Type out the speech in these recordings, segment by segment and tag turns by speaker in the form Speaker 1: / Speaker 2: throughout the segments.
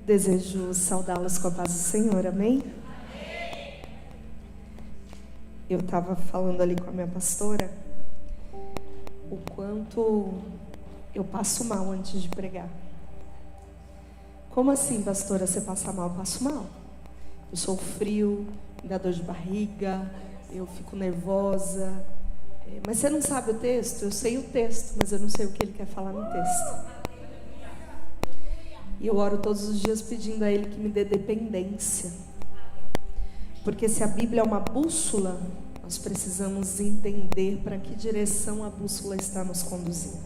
Speaker 1: Desejo saudá-los com a paz do Senhor, amém? Eu estava falando ali com a minha pastora o quanto eu passo mal antes de pregar. Como assim, pastora, você passa mal? Eu passo mal. Eu sou frio, me dá dor de barriga, eu fico nervosa. Mas você não sabe o texto? Eu sei o texto, mas eu não sei o que ele quer falar no texto. E eu oro todos os dias pedindo a Ele que me dê dependência. Porque se a Bíblia é uma bússola, nós precisamos entender para que direção a bússola está nos conduzindo.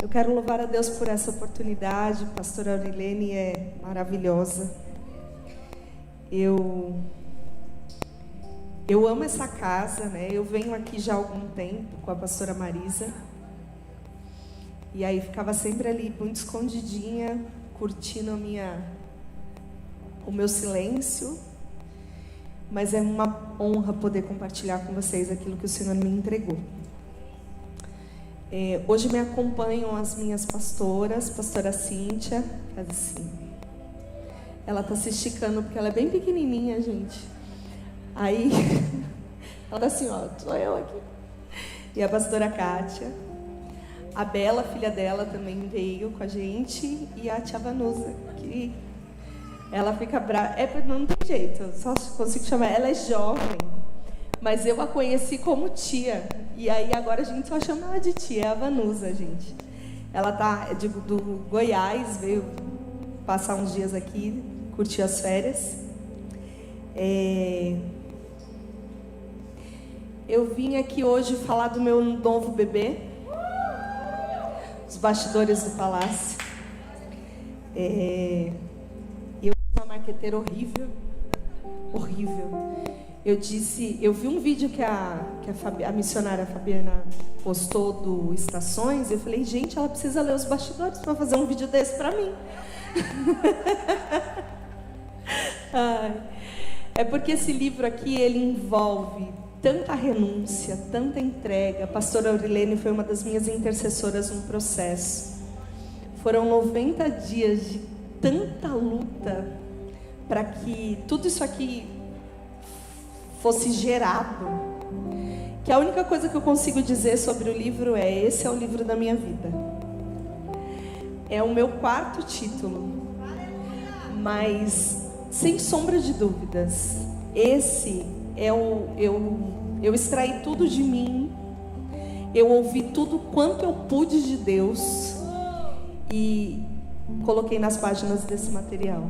Speaker 1: Eu quero louvar a Deus por essa oportunidade. Pastora Aurilene é maravilhosa. Eu amo essa casa, né? Eu venho aqui já há algum tempo com a pastora Marisa. E aí ficava sempre ali, muito escondidinha, curtindo o meu silêncio. Mas é uma honra poder compartilhar com vocês aquilo que o Senhor me entregou. Hoje me acompanham as minhas pastoras, pastora Cíntia, faz assim. Ela tá se esticando porque ela é bem pequenininha, gente. Aí, ela tá assim, ó, sou eu aqui. E a pastora Kátia. A Bela, filha dela, também veio com a gente. E a tia Vanusa, que ela fica brava. Não tem jeito, só consigo chamar. Ela é jovem, mas eu a conheci como tia. E aí agora a gente só chama ela de tia, é a Vanusa, gente. Ela tá do Goiás, veio passar uns dias aqui, curtir as férias. Eu vim aqui hoje falar do meu novo bebê. Os bastidores do palácio. Eu sou uma marqueteira horrível. Eu vi um vídeo que a missionária Fabiana postou do Estações. Eu falei, gente, ela precisa ler os bastidores para fazer um vídeo desse para mim. É porque esse livro aqui, ele envolve tanta renúncia, tanta entrega. A pastora Aurilene foi uma das minhas intercessoras no processo. Foram 90 dias de tanta luta para que tudo isso aqui fosse gerado. Que a única coisa que eu consigo dizer sobre o livro esse é o livro da minha vida. É o meu 4º título. Mas, sem sombra de dúvidas, esse eu extraí tudo de mim, eu ouvi tudo quanto eu pude de Deus e coloquei nas páginas desse material.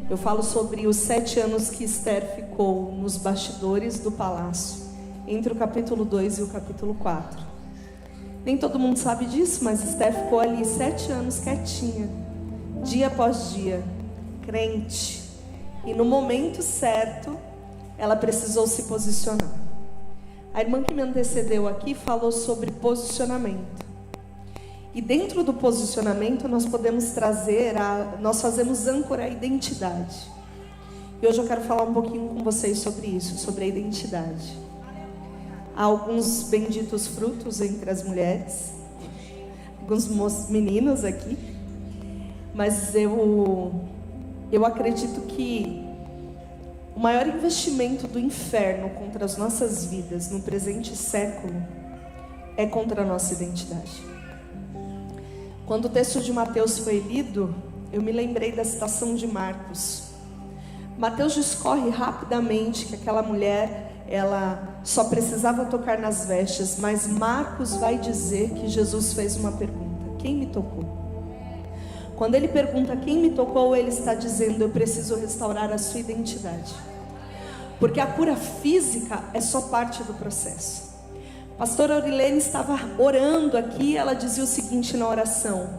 Speaker 1: Eu falo sobre os 7 anos que Esther ficou nos bastidores do palácio, entre o capítulo 2 e o capítulo 4. Nem todo mundo sabe disso, mas Esther ficou ali 7 anos quietinha, dia após dia, crente. E no momento certo, ela precisou se posicionar. A irmã que me antecedeu aqui falou sobre posicionamento. E dentro do posicionamento nós podemos nós fazemos âncora à identidade. E hoje eu quero falar um pouquinho com vocês sobre isso, sobre a identidade. Há alguns benditos frutos entre as mulheres, alguns meninos aqui, mas eu acredito que o maior investimento do inferno contra as nossas vidas no presente século é contra a nossa identidade. Quando o texto de Mateus foi lido, eu me lembrei da citação de Marcos. Mateus discorre rapidamente que aquela mulher, ela só precisava tocar nas vestes, mas Marcos vai dizer que Jesus fez uma pergunta: quem me tocou? Quando ele pergunta quem me tocou, ele está dizendo: eu preciso restaurar a sua identidade. Porque a cura física é só parte do processo. A pastora Aurilene estava orando aqui, ela dizia o seguinte na oração: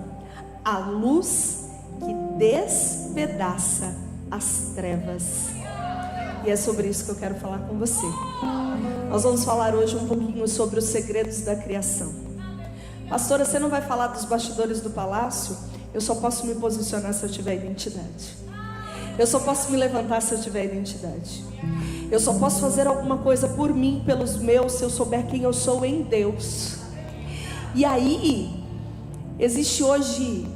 Speaker 1: a luz que despedaça as trevas. E é sobre isso que eu quero falar com você. Nós vamos falar hoje um pouquinho sobre os segredos da criação. Pastora, você não vai falar dos bastidores do palácio? Eu só posso me posicionar se eu tiver identidade. Eu só posso me levantar se eu tiver identidade. Eu só posso fazer alguma coisa por mim, pelos meus, se eu souber quem eu sou em Deus. E aí, existe hoje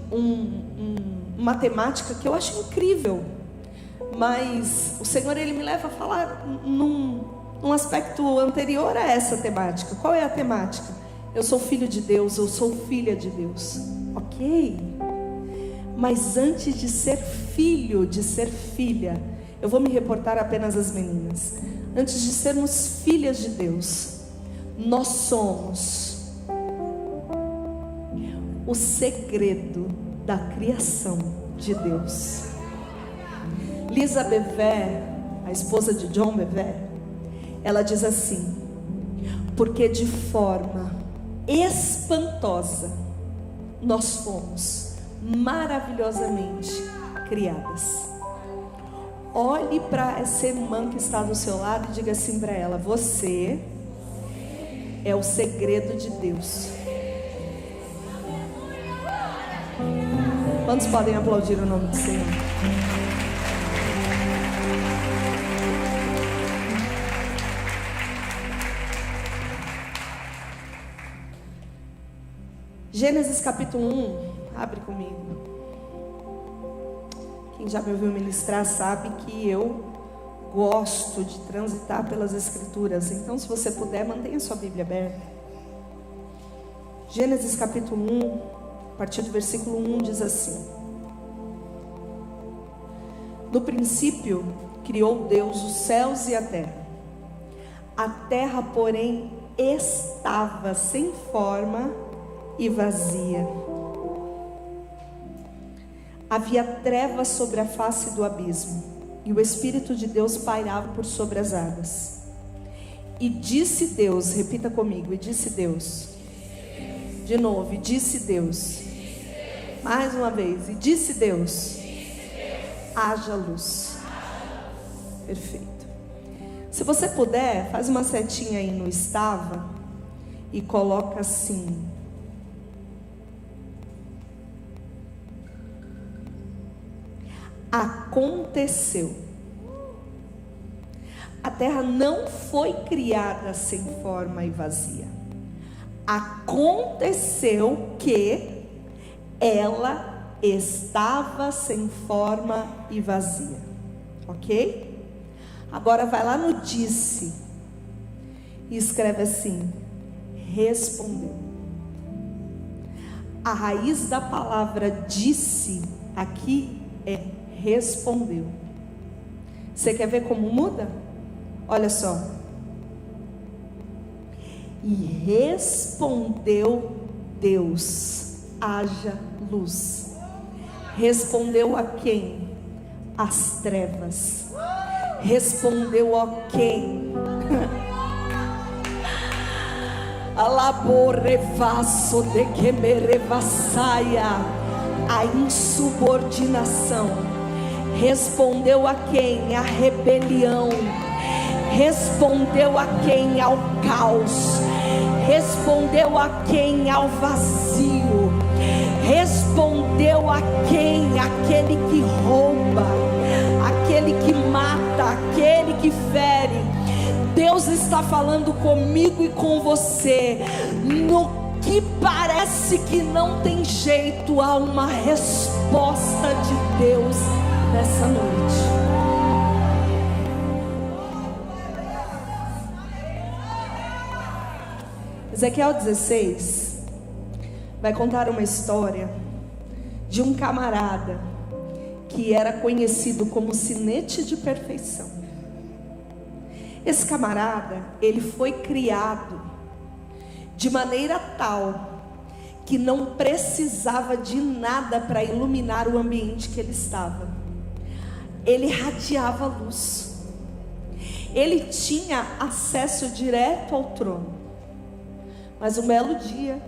Speaker 1: uma temática que eu acho incrível, mas o Senhor, Ele me leva a falar num aspecto anterior a essa temática. Qual é a temática? Eu sou filho de Deus, eu sou filha de Deus. Ok, mas antes de ser filho, de ser filha, eu vou me reportar apenas às meninas. Antes de sermos filhas de Deus, nós somos o segredo da criação de Deus. Lisa Bever, a esposa de John Bever, ela diz assim: porque de forma espantosa nós fomos maravilhosamente criadas. Olhe para essa irmã que está do seu lado e diga assim para ela: você é o segredo de Deus. Quantos podem aplaudir o nome do Senhor? Gênesis capítulo 1, abre comigo. Quem já me ouviu ministrar sabe que eu gosto de transitar pelas Escrituras. Então, se você puder, mantenha sua Bíblia aberta. Gênesis capítulo 1, a partir do versículo 1 diz assim: no princípio criou Deus os céus e a terra. A terra, porém, estava sem forma e vazia. Havia trevas sobre a face do abismo, e o Espírito de Deus pairava por sobre as águas. E disse Deus, repita comigo, e disse Deus. De novo, e disse Deus. Mais uma vez, e disse Deus. Haja luz. Perfeito. Se você puder, faz uma setinha aí no estava e coloca assim: aconteceu. A terra não foi criada sem forma e vazia. Aconteceu que ela estava sem forma e vazia. Ok? Agora vai lá no disse e escreve assim: respondeu. A raiz da palavra disse aqui é respondeu. Você quer ver como muda? Olha só. E respondeu Deus: haja luz. Respondeu a quem? As trevas. Respondeu a quem? Alaborevasso de que me revassaia. A insubordinação. Respondeu a quem? A rebelião. Respondeu a quem? Ao caos. Respondeu a quem? Ao vazio. Respondeu a quem? Aquele que rouba, aquele que mata, aquele que fere. Deus está falando comigo e com você. No que parece que não tem jeito, há uma resposta de Deus nessa noite. Ezequiel 16 vai contar uma história de um camarada que era conhecido como sinete de perfeição. Esse camarada, ele foi criado de maneira tal que não precisava de nada para iluminar o ambiente que ele estava. Ele radiava luz. Ele tinha acesso direto ao trono. Mas um belo dia,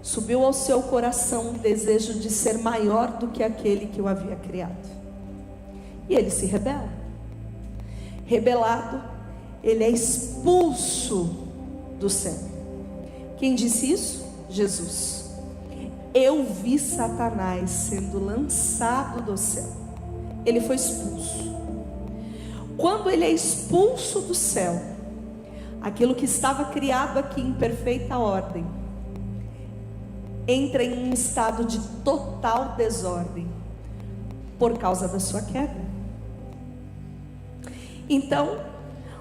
Speaker 1: subiu ao seu coração o desejo de ser maior do que aquele que o havia criado. E ele se rebela. Rebelado, ele é expulso do céu. Quem disse isso? Jesus. Eu vi Satanás sendo lançado do céu. Ele foi expulso. Quando ele é expulso do céu, aquilo que estava criado aqui em perfeita ordem entra em um estado de total desordem. por causa da sua queda. Então,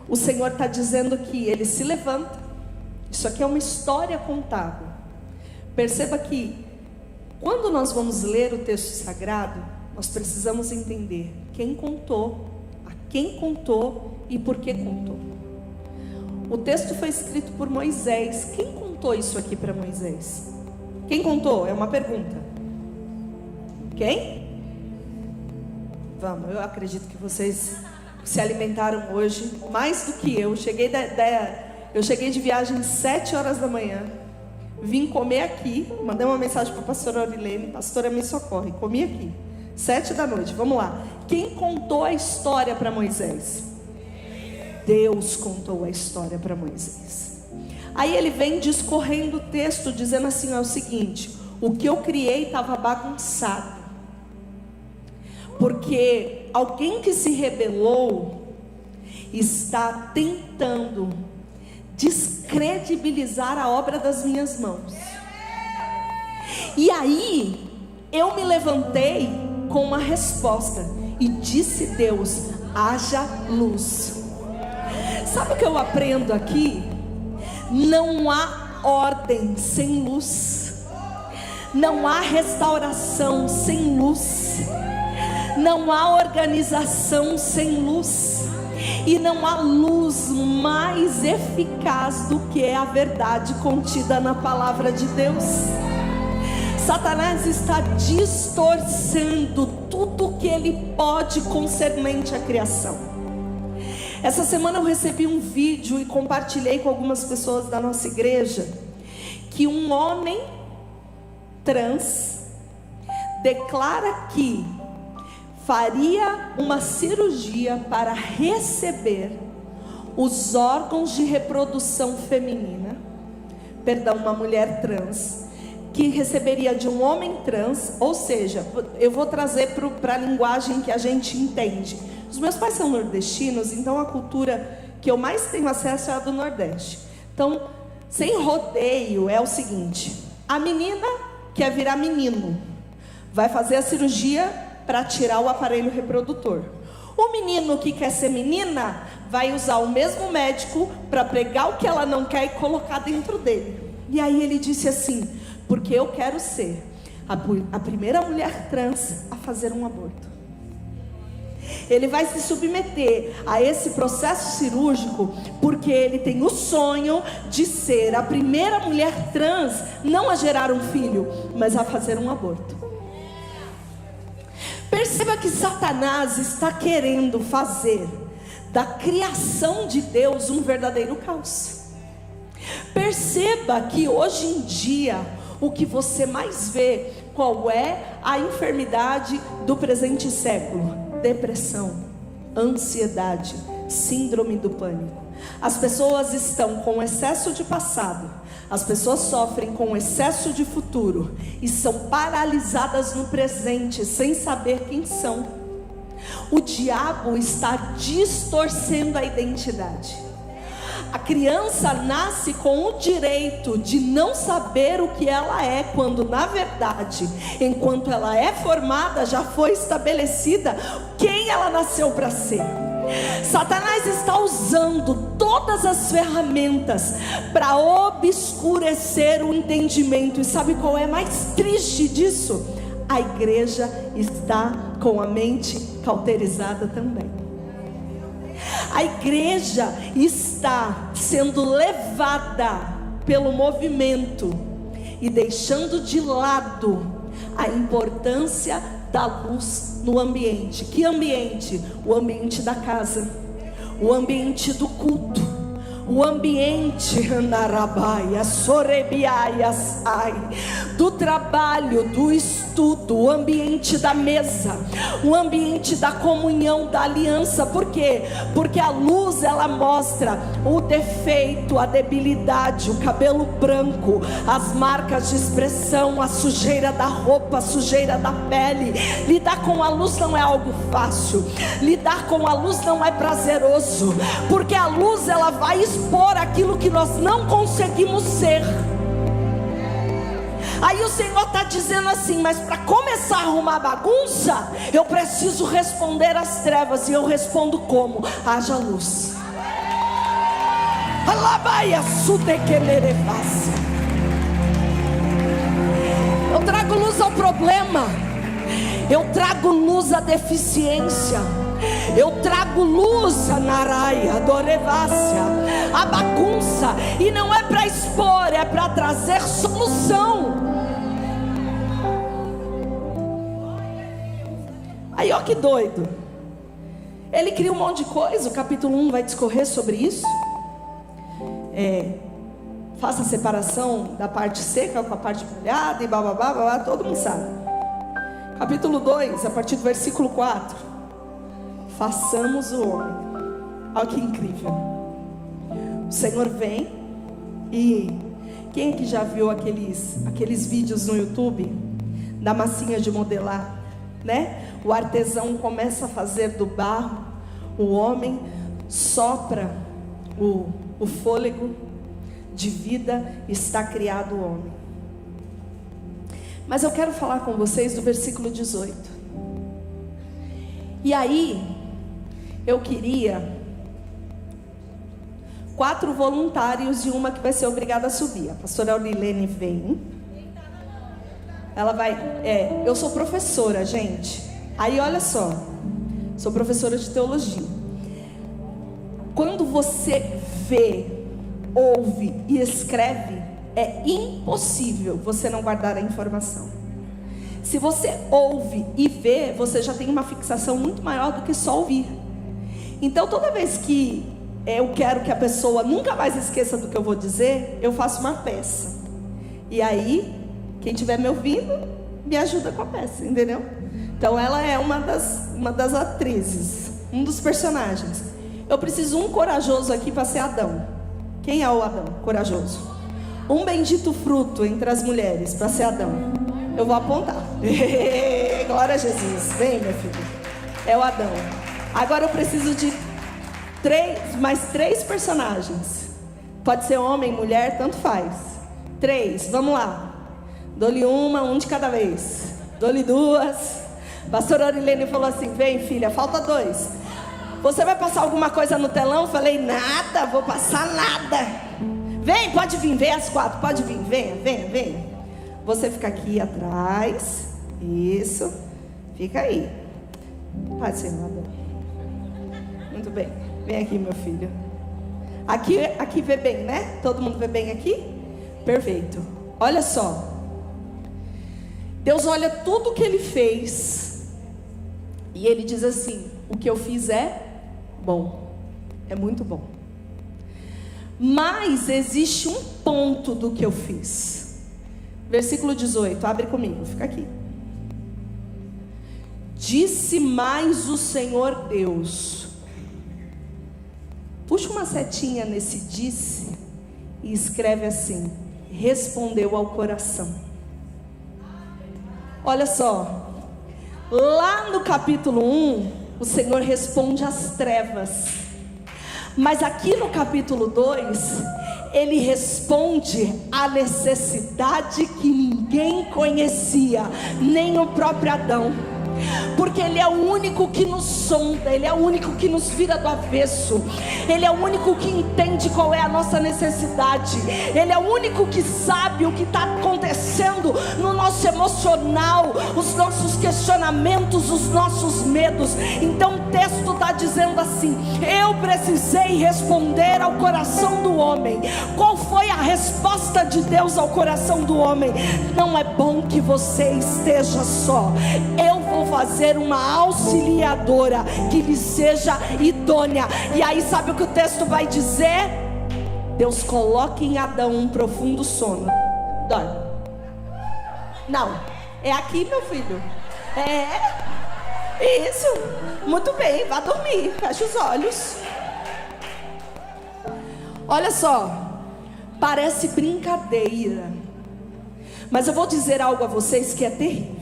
Speaker 1: o Senhor está dizendo que Ele se levanta. Isso aqui é uma história contada. Perceba que, quando nós vamos ler o texto sagrado, nós precisamos entender quem contou, a quem contou e por que contou. O texto foi escrito por Moisés. Quem contou isso aqui para Moisés? Quem contou? É uma pergunta. Quem? Vamos, eu acredito que vocês se alimentaram hoje mais do que eu. Eu cheguei de viagem 7 horas da manhã. Vim comer aqui. Mandei uma mensagem para a pastora Aurilene. Pastora, me socorre. Comi aqui. 7 da noite. Vamos lá. Quem contou a história para Moisés? Deus contou a história para Moisés. Aí ele vem discorrendo o texto, dizendo assim: é o seguinte, o que eu criei estava bagunçado, porque alguém que se rebelou está tentando descredibilizar a obra das minhas mãos. E aí eu me levantei com uma resposta e disse: Deus, haja luz. Sabe o que eu aprendo aqui? Não há ordem sem luz, não há restauração sem luz, não há organização sem luz, e não há luz mais eficaz do que a verdade contida na palavra de Deus. Satanás está distorcendo tudo que ele pode concernente à criação. Essa semana eu recebi um vídeo e compartilhei com algumas pessoas da nossa igreja, que um homem trans declara que faria uma cirurgia para receber os órgãos de reprodução feminina, uma mulher trans, que receberia de um homem trans, ou seja, eu vou trazer para a linguagem que a gente entende. Os meus pais são nordestinos, então a cultura que eu mais tenho acesso é a do Nordeste. Então, sem rodeio, é o seguinte: a menina quer virar menino, vai fazer a cirurgia para tirar o aparelho reprodutor. O menino que quer ser menina vai usar o mesmo médico para pegar o que ela não quer e colocar dentro dele. E aí ele disse assim: porque eu quero ser a primeira mulher trans a fazer um aborto. Ele vai se submeter a esse processo cirúrgico porque ele tem o sonho de ser a primeira mulher trans, não a gerar um filho, mas a fazer um aborto. Perceba que Satanás está querendo fazer da criação de Deus um verdadeiro caos. Perceba que hoje em dia o que você mais vê, qual é a enfermidade do presente século? Depressão, ansiedade, síndrome do pânico. As pessoas estão com excesso de passado, as pessoas sofrem com excesso de futuro e são paralisadas no presente sem saber quem são. O diabo está distorcendo a identidade. A criança nasce com o direito de não saber o que ela é, quando na verdade, enquanto ela é formada, já foi estabelecida quem ela nasceu para ser. Satanás está usando todas as ferramentas para obscurecer o entendimento. E sabe qual é mais triste disso? A igreja está com a mente cauterizada também. A igreja está sendo levada pelo movimento e deixando de lado a importância da luz no ambiente. Que ambiente? O ambiente da casa, o ambiente do culto, o ambiente do trabalho, do estudo, o ambiente da mesa, o ambiente da comunhão, da aliança. Por quê? Porque a luz, ela mostra o defeito, a debilidade, o cabelo branco, as marcas de expressão, a sujeira da roupa, a sujeira da pele. Lidar com a luz não é algo fácil, lidar com a luz não é prazeroso, porque a luz, ela vai expor aquilo que nós não conseguimos ser.
Speaker 2: Aí o Senhor está dizendo assim: mas para começar a arrumar a bagunça, eu preciso responder às trevas. E eu respondo como? Haja luz. Eu trago luz ao problema, eu trago luz à deficiência, eu trago luz a naraia, a bagunça. E não é para expor, é para trazer solução. Aí ó que doido, ele cria um monte de coisa. O capítulo 1 vai discorrer sobre isso. Faça a separação da parte seca com a parte molhada e bababá, todo mundo sabe. Capítulo 2, a partir do versículo 4: façamos o homem. Olha que incrível. O Senhor vem, e quem que já viu aqueles vídeos no YouTube da massinha de modelar, né? O artesão começa a fazer do barro, o homem sopra o fôlego de vida, está criado o homem. Mas eu quero falar com vocês do versículo 18. E aí eu queria 4 voluntários e uma que vai ser obrigada a subir. A pastora Aurilene vem. Ela vai. Eu sou professora, gente. Aí olha só, sou professora de teologia. Quando você vê, ouve e escreve, é impossível você não guardar a informação. Se você ouve e vê, você já tem uma fixação muito maior do que só ouvir. Então toda vez que eu quero que a pessoa nunca mais esqueça do que eu vou dizer, eu faço uma peça. E aí, quem estiver me ouvindo, me ajuda com a peça, entendeu? Então ela é uma das atrizes, um dos personagens. Eu preciso um corajoso aqui para ser Adão. Quem é o Adão corajoso? Um bendito fruto entre as mulheres para ser Adão. Eu vou apontar. Glória a Jesus. Vem, meu filho. É o Adão. Agora eu preciso de mais 3 personagens. Pode ser homem, mulher, tanto faz. 3, vamos lá. Dou-lhe um de cada vez. Dou-lhe 2. Pastora Aurilene falou assim: vem, filha, falta 2. Você vai passar alguma coisa no telão? Eu falei: nada, vou passar nada. Vem, pode vir, vem as 4, pode vir, venha. Você fica aqui atrás. Isso, fica aí. Pode ser, nada. Muito bem, vem aqui, meu filho. Aqui vê bem, né? Todo mundo vê bem aqui? Perfeito. Olha só, Deus olha tudo que Ele fez e Ele diz assim: o que eu fiz é bom, é muito bom. Mas existe um ponto do que eu fiz. Versículo 18, abre comigo, fica aqui. Disse mais o Senhor Deus. Puxa uma setinha nesse disse e escreve assim: respondeu ao coração. Olha só, lá no capítulo 1, o Senhor responde às trevas. Mas aqui no capítulo 2, Ele responde à necessidade que ninguém conhecia, nem o próprio Adão. Porque Ele é o único que nos sonda, Ele é o único que nos vira do avesso, Ele é o único que entende qual é a nossa necessidade, Ele é o único que sabe o que está acontecendo no nosso emocional, os nossos questionamentos, os nossos medos. Então o texto está dizendo assim: eu precisei responder ao coração do homem. Qual foi a resposta de Deus ao coração do homem? Não é bom que você esteja só, eu vou fazer uma auxiliadora que lhe seja idônea. E aí sabe o que o texto vai dizer? Deus coloca em Adão um profundo sono. Dorme. Não, é aqui, meu filho. Isso, muito bem, vá dormir, fecha os olhos. Olha só, parece brincadeira, mas eu vou dizer algo a vocês que é terrível.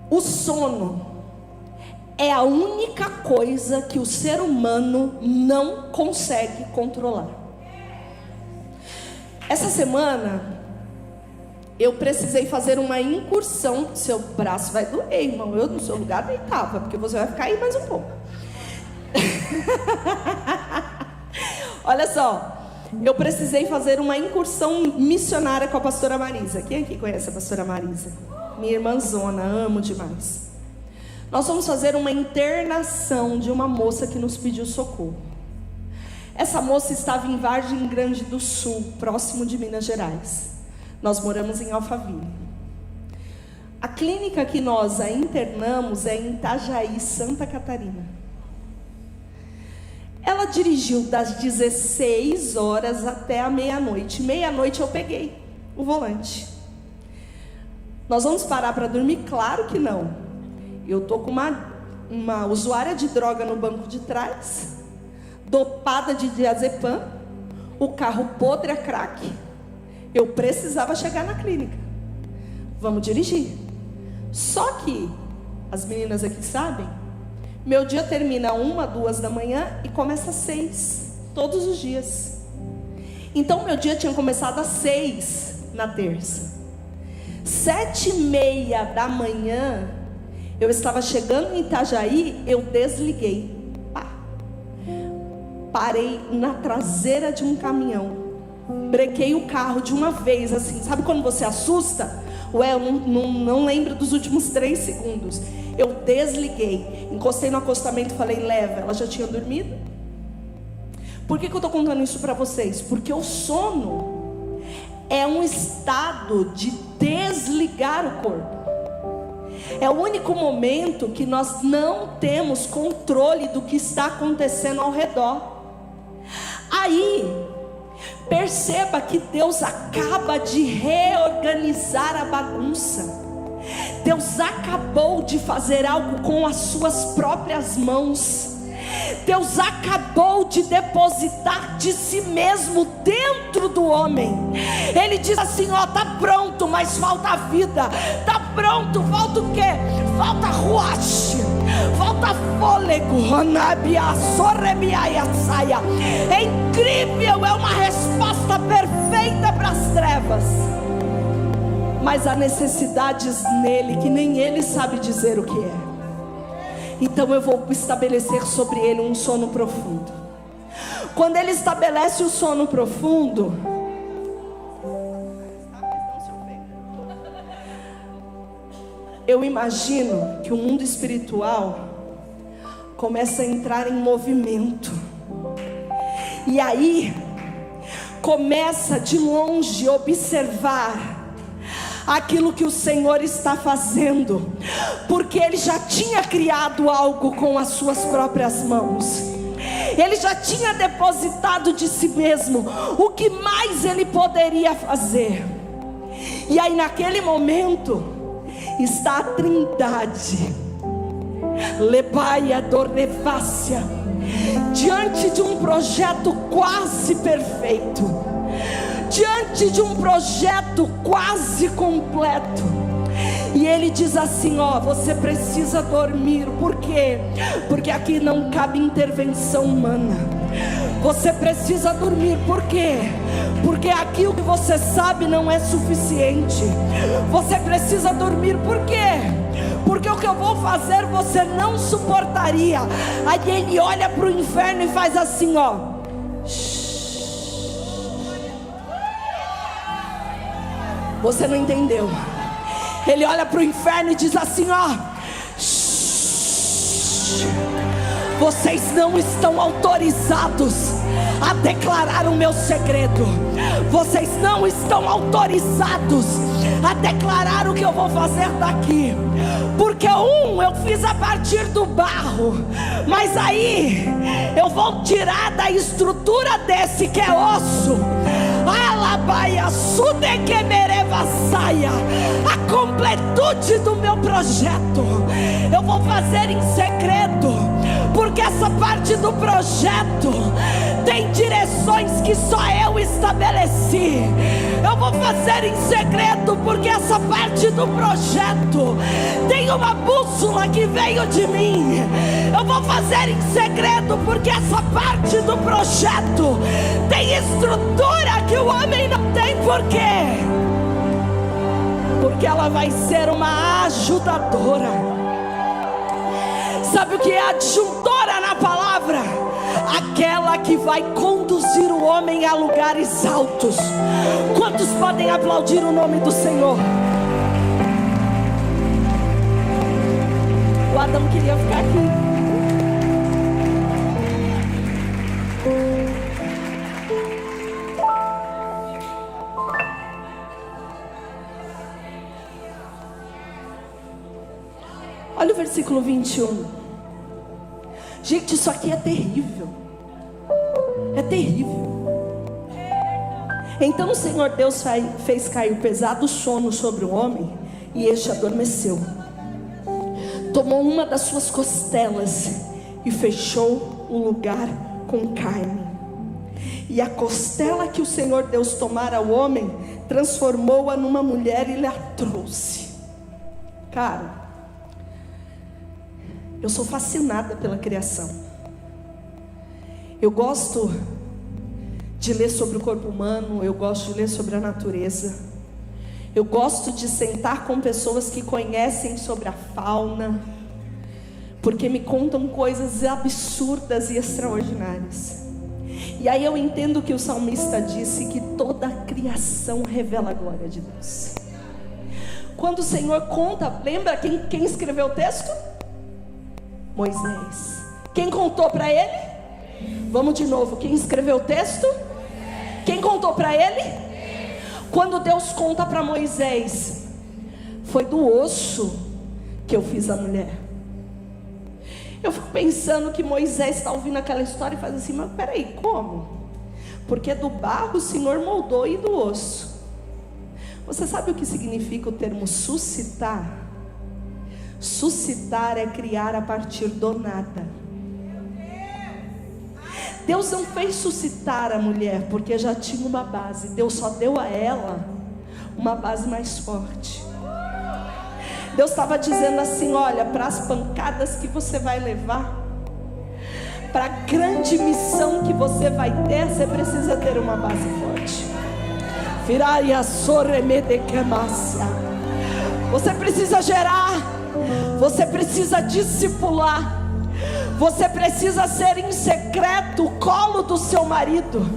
Speaker 2: O sono é a única coisa que o ser humano não consegue controlar. Essa semana
Speaker 1: eu precisei fazer uma incursão. Seu braço vai doer, irmão. Eu no seu lugar deitava, porque você vai ficar aí mais um pouco. Olha só, eu precisei fazer uma incursão missionária com a pastora Marisa. Quem aqui conhece a pastora Marisa? Minha irmãzona, amo demais. Nós vamos fazer uma internação de uma moça que nos pediu socorro. Essa moça estava em Vargem Grande do Sul, próximo de Minas Gerais. Nós moramos em Alphaville. A clínica que nós a internamos é em Itajaí, Santa Catarina. Ela dirigiu das 16 horas até a meia-noite. Meia-noite eu peguei o volante. Nós vamos parar para dormir? Claro que não. Eu tô com uma usuária de droga no banco de trás, dopada de diazepam, o carro podre a crack. Eu precisava chegar na clínica. Vamos dirigir. Só que, as meninas aqui sabem, meu dia termina 1, 2 da manhã e começa às 6, todos os dias. Então meu dia tinha começado às 6 na terça. 7:30 da manhã, eu estava chegando em Itajaí, eu desliguei. Parei na traseira de um caminhão. Brequei o carro de uma vez, assim. Sabe quando você assusta? Ué, eu não lembro dos últimos 3 segundos. Eu desliguei, encostei no acostamento e falei, leva. Ela já tinha dormido. Por que eu estou contando isso para vocês? Porque o sono é um estado de desligar o corpo. É o único momento que nós não temos controle do que está acontecendo ao redor. Aí, perceba que Deus acaba de reorganizar a bagunça. Deus acabou de fazer algo com as suas próprias mãos. Deus acabou de depositar de si mesmo dentro do homem. Ele diz assim, ó, tá pronto, mas falta vida. Tá pronto, falta o quê? Falta ruach, falta fôlego. É incrível, é uma resposta perfeita para as trevas. Mas há necessidades nele que nem ele sabe dizer o que é. Então eu vou estabelecer sobre ele um sono profundo. Quando ele estabelece o sono profundo, eu imagino que o mundo espiritual começa a entrar em movimento. E aí começa de longe observar aquilo que o Senhor está fazendo, porque Ele já tinha criado algo com as suas próprias mãos. Ele já tinha depositado de si mesmo o que mais Ele poderia fazer. E aí naquele momento está a Trindade, Lebaia Dornevácia, diante de um projeto quase perfeito, diante de um projeto quase completo. E ele diz assim, ó, você precisa dormir. Por quê? Porque aqui não cabe intervenção humana. Você precisa dormir. Por quê? Porque aqui o que você sabe não é suficiente. Você precisa dormir. Por quê? Porque o que eu vou fazer você não suportaria. Aí ele olha para o inferno e faz assim, ó. Você não entendeu. Ele olha para o inferno e diz assim, ó, vocês não estão autorizados a declarar o meu segredo. Vocês não estão autorizados a declarar o que eu vou fazer daqui. Porque eu fiz a partir do barro, mas aí eu vou tirar da estrutura desse que é osso. A completude do meu projeto eu vou fazer em segredo, porque essa parte do projeto tem direções que só eu estabeleci. Eu vou fazer em segredo, porque essa parte do projeto tem uma bússola que veio de mim. Eu vou fazer em segredo, porque essa parte do projeto tem estrutura que o homem não tem. Por quê?
Speaker 2: porque ela vai ser uma ajudadora. Sabe o que é adjuntora na palavra? Aquela que vai conduzir o homem a lugares altos. Quantos podem aplaudir o nome do Senhor? O Adão queria ficar aqui. Olha o versículo 21. Gente, isso aqui é terrível. É terrível. Então o Senhor Deus fez cair pesado sono sobre o homem, e este adormeceu. Tomou uma das suas costelas e fechou o lugar com carne. E a costela que o Senhor Deus tomara ao homem, transformou-a numa mulher e lhe a trouxe. Cara, eu sou fascinada pela criação. Eu gosto de ler sobre o corpo humano, eu gosto de ler sobre a natureza. Eu gosto de sentar com pessoas que conhecem sobre a fauna, porque me contam coisas absurdas e extraordinárias. E aí eu entendo que o salmista disse que toda a criação revela a glória de Deus. Quando o Senhor conta, lembra quem escreveu o texto? Moisés. Quem contou para ele? Vamos de novo. Quem escreveu o texto? Quem contou para ele? Quando Deus conta para Moisés, foi do osso que eu fiz a mulher. Eu fico pensando que Moisés está ouvindo aquela história e faz assim: mas peraí, como? Porque do barro o Senhor moldou e do osso. Você sabe o que significa o termo suscitar? Suscitar é criar a partir do nada. Deus não fez suscitar a mulher porque já tinha uma base. Deus só deu a ela uma base mais forte. Deus estava dizendo assim: olha, para as pancadas que você vai levar, para a grande missão que você vai ter, você precisa ter uma base forte. Você precisa gerar, você precisa discipular, você precisa ser em secreto o colo do seu marido,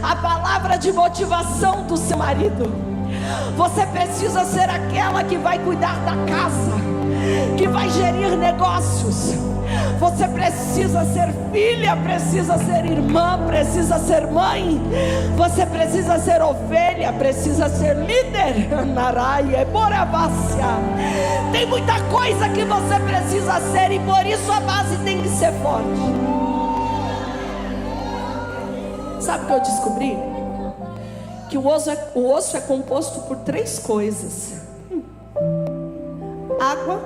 Speaker 2: a palavra de motivação do seu marido. Você precisa ser aquela que vai cuidar da casa, que vai gerir negócios. Você precisa ser filha, precisa ser irmã, precisa ser mãe. Você precisa ser ovelha, precisa ser líder. Tem muita coisa que você precisa ser, e por isso a base tem que ser forte. Sabe o que eu descobri? Que o osso é composto por 3 coisas: água,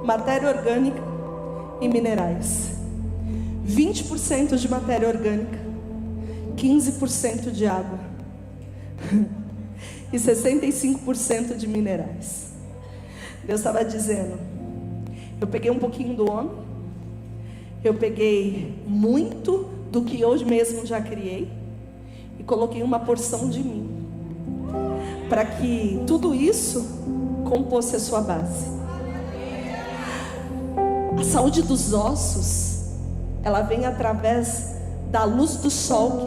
Speaker 2: matéria orgânica e minerais. 20% de matéria orgânica, 15% de água e 65% de minerais. Deus estava dizendo: eu peguei um pouquinho do homem, eu peguei muito do que eu mesmo já criei e coloquei uma porção de mim, para que tudo isso compôsse a sua base. A saúde dos ossos, ela vem através da luz do sol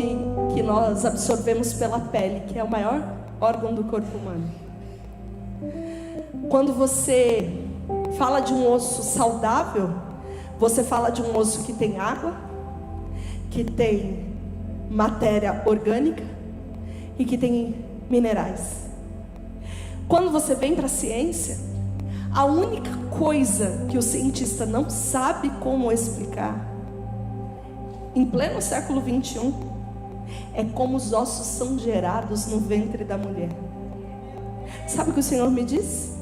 Speaker 2: que nós absorvemos pela pele, que é o maior órgão do corpo humano. Quando você fala de um osso saudável, você fala de um osso que tem água, que tem matéria orgânica e que tem minerais. Quando você vem para a ciência, a única coisa que o cientista não sabe como explicar, em pleno século 21, é como os ossos são gerados no ventre da mulher. Sabe o que o Senhor me diz?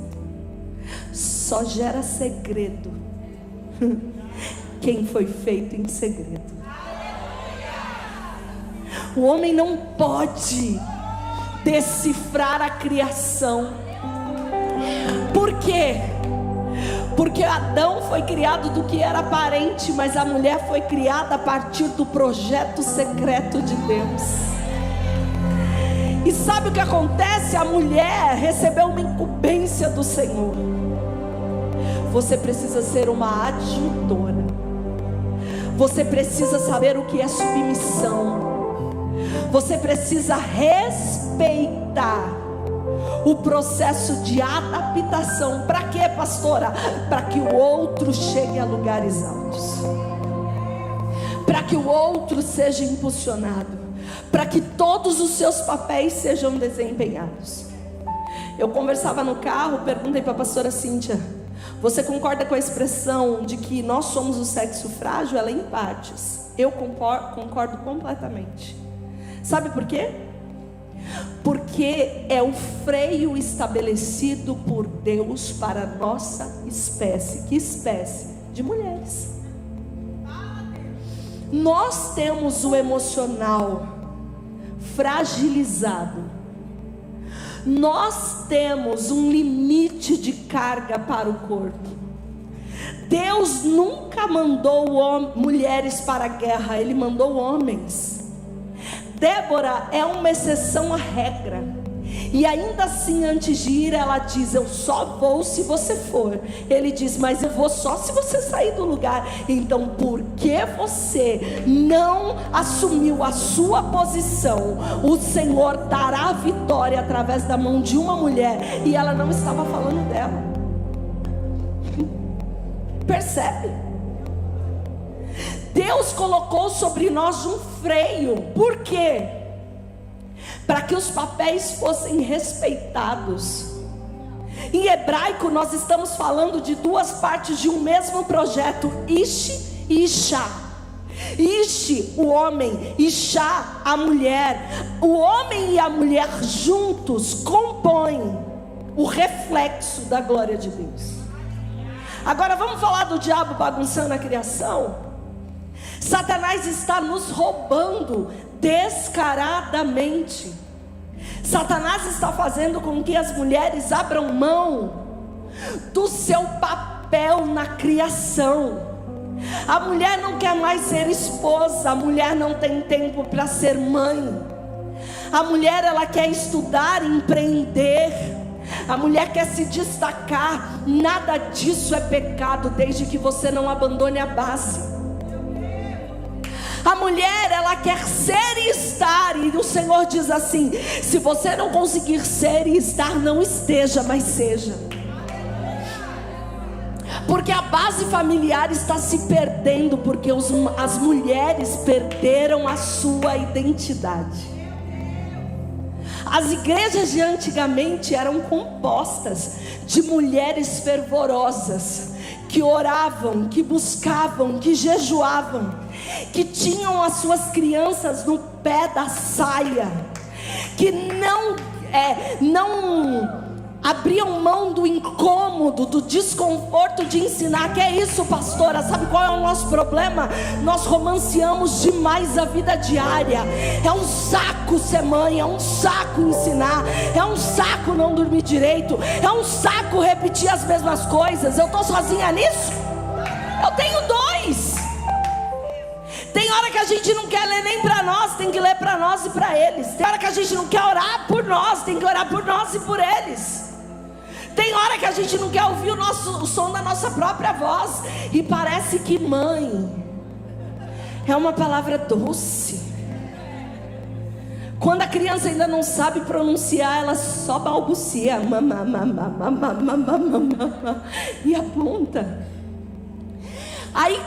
Speaker 2: Só gera segredo quem foi feito em segredo. O homem não pode decifrar a criação. Por quê? Porque Adão foi criado do que era aparente, mas a mulher foi criada a partir do projeto secreto de Deus. E sabe o que acontece? A mulher recebeu uma incumbência do Senhor. Você precisa ser uma adjutora. Você precisa saber o que é submissão. Você precisa respeitar o processo de adaptação. Para quê, pastora? Para que o outro chegue a lugares altos, para que o outro seja impulsionado, para que todos os seus papéis sejam desempenhados. Eu conversava no carro, perguntei para a pastora Cíntia: você concorda com a expressão de que nós somos o sexo frágil? Ela é em partes. Eu concordo completamente. Sabe por quê? Porque é o freio estabelecido por Deus para a nossa espécie. Que espécie? De mulheres. Nós temos o emocional fragilizado. Nós temos um limite de carga para o corpo. Deus nunca mandou mulheres para a guerra, Ele mandou homens. Débora é uma exceção à regra. E ainda assim, antes de ir, ela diz: eu só vou se você for. Ele diz: mas eu vou só se você sair do lugar. Então, por que você não assumiu a sua posição? O Senhor dará a vitória através da mão de uma mulher. E ela não estava falando dela. Percebe? Deus colocou sobre nós um freio. Por quê? Para que os papéis fossem respeitados. Em hebraico nós estamos falando de duas partes de um mesmo projeto: Ish e Ishá. Ish, o homem; Ishá, a mulher. O homem e a mulher juntos compõem o reflexo da glória de Deus. Agora vamos falar do diabo bagunçando a criação. Satanás está nos roubando descaradamente. Satanás está fazendo com que as mulheres abram mão do seu papel na criação. A mulher não quer mais ser esposa. A mulher não tem tempo para ser mãe. A mulher, ela quer estudar, empreender. A mulher quer se destacar. Nada disso é pecado, desde que você não abandone a base. A mulher, ela quer ser e estar. E o Senhor diz assim: se você não conseguir ser e estar, não esteja, mas seja. Porque a base familiar está se perdendo. Porque as mulheres perderam a sua identidade. As igrejas de antigamente eram compostas de mulheres fervorosas, que oravam, que buscavam, que jejuavam, que tinham as suas crianças no pé da saia, que não abriam mão do incômodo, do desconforto de ensinar. Que é isso, pastora? Sabe qual é o nosso problema? Nós romanceamos demais a vida diária. É um saco ser mãe, é um saco ensinar, é um saco não dormir direito, é um saco repetir as mesmas coisas. Eu estou sozinha nisso? Eu tenho dois. Tem hora que a gente não quer ler nem para nós, tem que ler para nós e para eles. Tem hora que a gente não quer orar por nós, tem que orar por nós e por eles. Tem hora que a gente não quer ouvir o som da nossa própria voz. E parece que mãe é uma palavra doce. Quando a criança ainda não sabe pronunciar, ela só balbucia e aponta. Aí,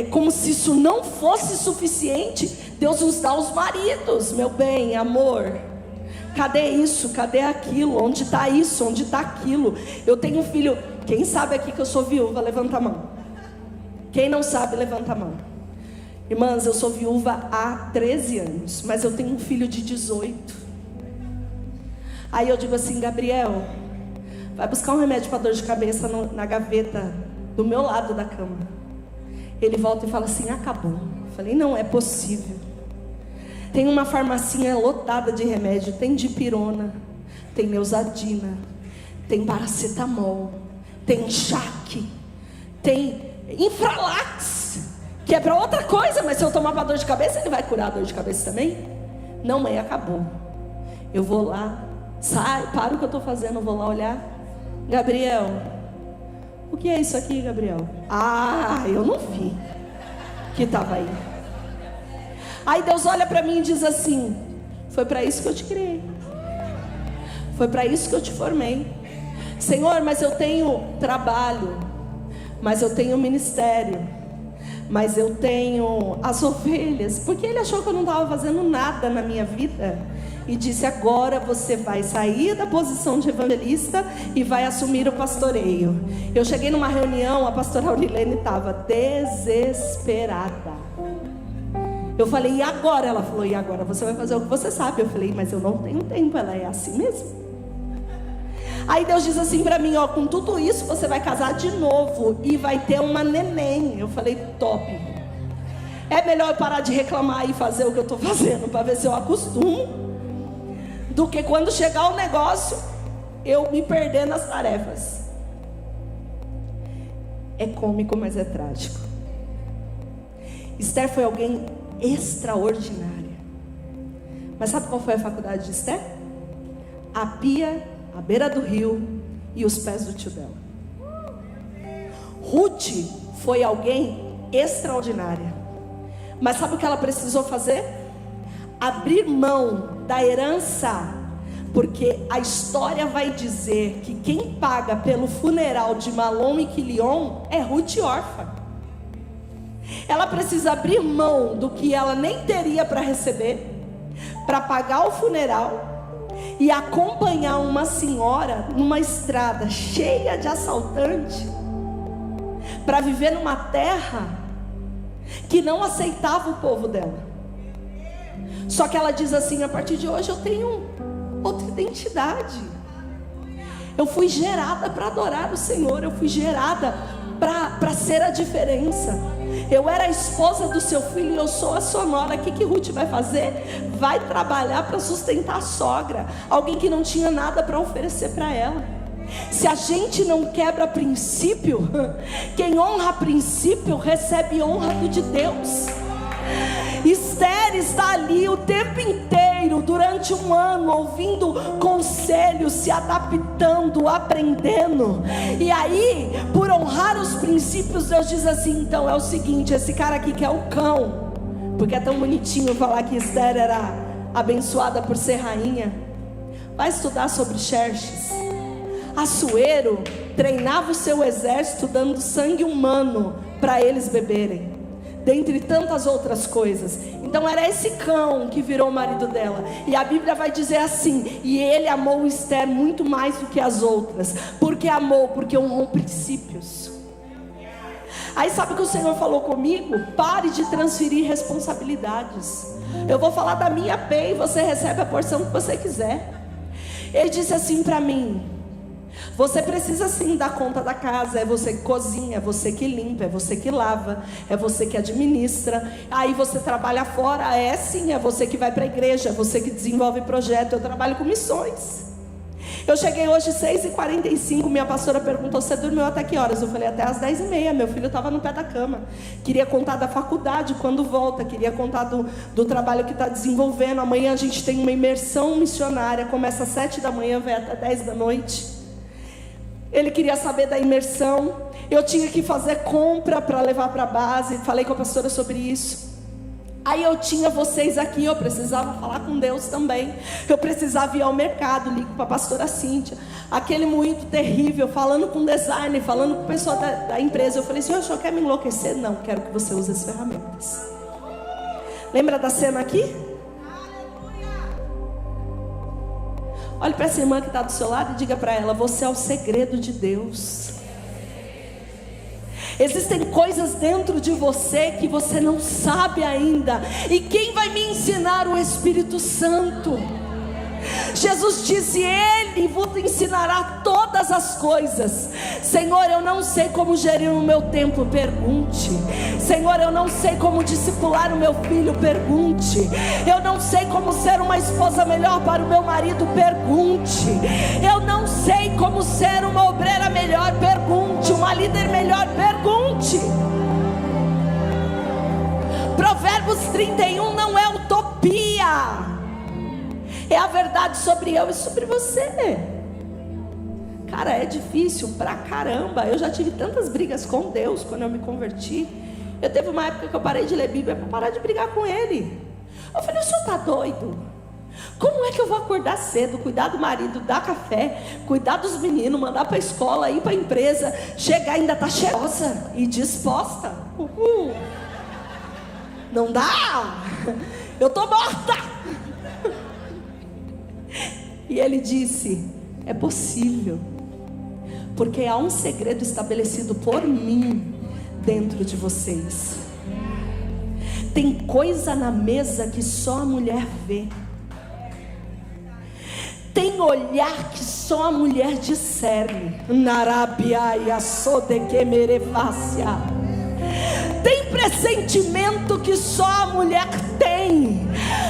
Speaker 2: como se isso não fosse suficiente, Deus nos dá os maridos. Meu bem, amor, cadê isso? Cadê aquilo? Onde está isso? Onde está aquilo? Eu tenho um filho. Quem sabe aqui que eu sou viúva, levanta a mão. Quem não sabe, levanta a mão. Irmãs, eu sou viúva há 13 anos, mas eu tenho um filho de 18. Aí eu digo assim: Gabriel, vai buscar um remédio para dor de cabeça na gaveta do meu lado da cama. Ele volta e fala assim: acabou. Eu falei: não é possível. Tem uma farmacinha lotada de remédio. Tem dipirona, tem Neusadina, tem paracetamol, tem Jaque, tem Infralax, que é para outra coisa, mas se eu tomar para dor de cabeça, ele vai curar a dor de cabeça também? Não, mãe, acabou.
Speaker 1: Eu vou lá, para o que eu estou fazendo, eu vou lá olhar. Gabriel, o que é isso aqui, Gabriel? Eu não vi que estava aí. Aí Deus olha para mim e diz assim: foi para isso que eu te criei, foi para isso que eu te formei. Senhor, mas eu tenho trabalho, mas eu tenho ministério, mas eu tenho as ovelhas. Porque ele achou que eu não estava fazendo nada na minha vida, e disse: agora você vai sair da posição de evangelista e vai assumir o pastoreio. Eu cheguei numa reunião, a pastora Aurilene estava desesperada. Eu falei: e agora? Ela falou: e agora você vai fazer o que você sabe. Eu falei: mas eu não tenho tempo. Ela: é assim mesmo. Aí Deus diz assim para mim: ó, com tudo isso você vai casar de novo e vai ter uma neném. Eu falei: top. É melhor eu parar de reclamar e fazer o que eu estou fazendo, para ver se eu acostumo, do que quando chegar o negócio eu me perder nas tarefas. É cômico, mas é trágico. Esther foi alguém extraordinária. Mas sabe qual foi a faculdade de Esther? A pia à beira do rio e os pés do tio dela. Ruth foi alguém extraordinária. Mas sabe o que ela precisou fazer? Abrir mão da herança. Porque a história vai dizer que quem paga pelo funeral de Malom e Quilion é Ruth órfã. Ela precisa abrir mão do que ela nem teria para receber, para pagar o funeral e acompanhar uma senhora numa estrada cheia de assaltante, para viver numa terra que não aceitava o povo dela. Só que ela diz assim: a partir de hoje eu tenho outra identidade. Eu fui gerada para adorar o Senhor. Eu fui gerada para ser a diferença. Eu era a esposa do seu filho e eu sou a sua nora. O que Ruth vai fazer? Vai trabalhar para sustentar a sogra, alguém que não tinha nada para oferecer para ela. Se a gente não quebra princípio, quem honra princípio recebe honra do de Deus. Esther está ali o tempo inteiro, durante um ano, ouvindo conselhos, se adaptando, aprendendo. E aí, por honrar os princípios, Deus diz assim: então é o seguinte, esse cara aqui que é o cão, porque é tão bonitinho falar que Esther era abençoada por ser rainha, vai estudar sobre Xerxes. Assuero treinava o seu exército dando sangue humano para eles beberem, dentre tantas outras coisas. Então era esse cão que virou o marido dela. E a Bíblia vai dizer assim: e ele amou Esther muito mais do que as outras. Porque amou? Porque honrou princípios. Aí sabe o que o Senhor falou comigo? Pare de transferir responsabilidades. Eu vou falar da minha pei e você recebe a porção que você quiser. Ele disse assim para mim: você precisa sim dar conta da casa. É você que cozinha, é você que limpa, é você que lava, é você que administra. Aí você trabalha fora, é sim, é você que vai para a igreja, é você que desenvolve projeto. Eu trabalho com missões. Eu cheguei hoje 6h45, minha pastora perguntou: você dormiu até que horas? Eu falei: até as 10h30, meu filho estava no pé da cama. Queria contar da faculdade quando volta, queria contar do trabalho que está desenvolvendo. Amanhã a gente tem uma imersão missionária, começa às 7 da manhã, vai até 10 da noite. Ele queria saber da imersão. Eu tinha que fazer compra para levar para a base. Falei com a pastora sobre isso. Aí eu tinha vocês aqui. Eu precisava falar com Deus também. Eu precisava ir ao mercado. Ligo para a pastora Cíntia. Aquele moído terrível. Falando com o designer, falando com o pessoal da empresa. Eu falei: senhor, o senhor quer me enlouquecer? Não, quero que você use as ferramentas. Lembra da cena aqui? Olhe para essa irmã que está do seu lado e diga para ela: você é o segredo de Deus. Existem coisas dentro de você que você não sabe ainda. E quem vai me ensinar? O Espírito Santo. Jesus disse: Ele vos ensinará todas as coisas. Senhor, eu não sei como gerir o meu tempo. Pergunte. Senhor, eu não sei como discipular o meu filho. Pergunte. Eu não sei como ser uma esposa melhor para o meu marido. Pergunte. Eu não sei como ser uma obreira melhor. Pergunte. Uma líder melhor. Pergunte. Provérbios 31 não é utopia. é a verdade sobre eu e sobre você. Cara, é difícil pra caramba. Eu já tive tantas brigas com Deus quando eu me converti. Eu teve uma época que eu parei de ler Bíblia para parar de brigar com Ele. Eu falei, o senhor tá doido? Como é que eu vou acordar cedo, cuidar do marido, dar café, cuidar dos meninos, mandar para a escola, ir para a empresa, chegar ainda tá cheirosa e disposta? Não dá, eu tô morta. E ele disse, é possível, porque há um segredo estabelecido por mim dentro de vocês. Tem coisa na mesa que só a mulher vê. Tem olhar que só a mulher discerne. Narabiaia sodequemerefácia. Tem pressentimento que só a mulher tem.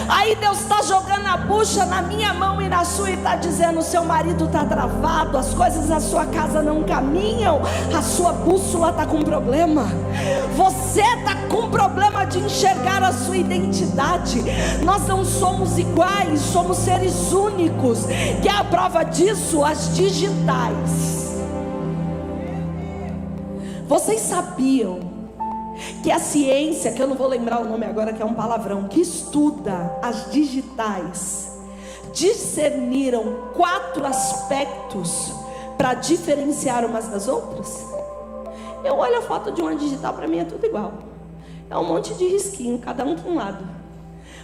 Speaker 1: Aí Deus está jogando a bucha na minha mão e na sua e está dizendo, seu marido está travado, as coisas na sua casa não caminham, a sua bússola está com problema, você está com problema de enxergar a sua identidade. Nós não somos iguais, somos seres únicos. Que é a prova disso? As digitais. Vocês sabiam que a ciência, que eu não vou lembrar o nome agora, que é um palavrão, que estuda as digitais, discerniram 4 aspectos para diferenciar umas das outras? Eu olho a foto de uma digital, para mim é tudo igual. É um monte de risquinho, cada um para um lado.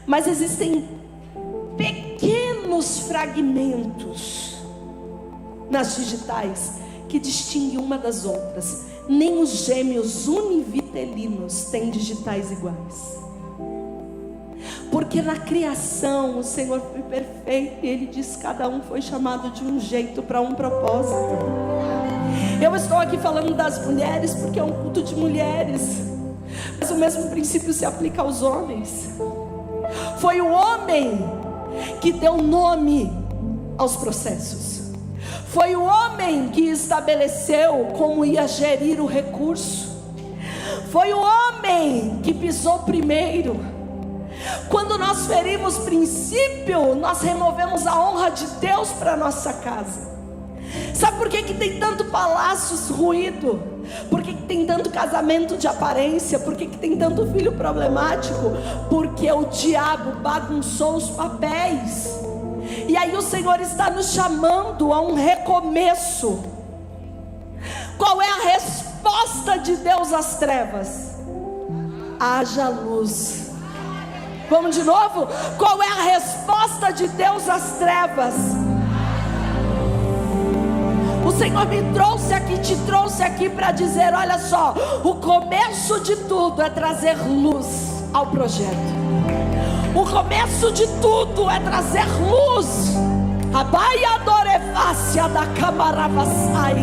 Speaker 1: Mas existem pequenos fragmentos nas digitais que distinguem uma das outras. Nem os gêmeos univitelinos têm digitais iguais. Porque na criação o Senhor foi perfeito e Ele diz que cada um foi chamado de um jeito para um propósito. Eu estou aqui falando das mulheres porque é um culto de mulheres, mas o mesmo princípio se aplica aos homens. Foi o homem que deu nome aos processos. Foi o homem que estabeleceu como ia gerir o recurso. Foi o homem que pisou primeiro. Quando nós ferimos princípio, nós removemos a honra de Deus para nossa casa. Sabe por que tem tanto palácios ruído? Por que tem tanto casamento de aparência? Por que tem tanto filho problemático? Porque o diabo bagunçou os papéis. E aí o Senhor está nos chamando a um recomeço. Qual é a resposta de Deus às trevas? Haja luz. Vamos de novo? Qual é a resposta de Deus às trevas? O Senhor me trouxe aqui, te trouxe aqui para dizer, olha só, o começo de tudo é trazer luz ao projeto. O começo de tudo é trazer luz. A baia dorefácia da camaravassai.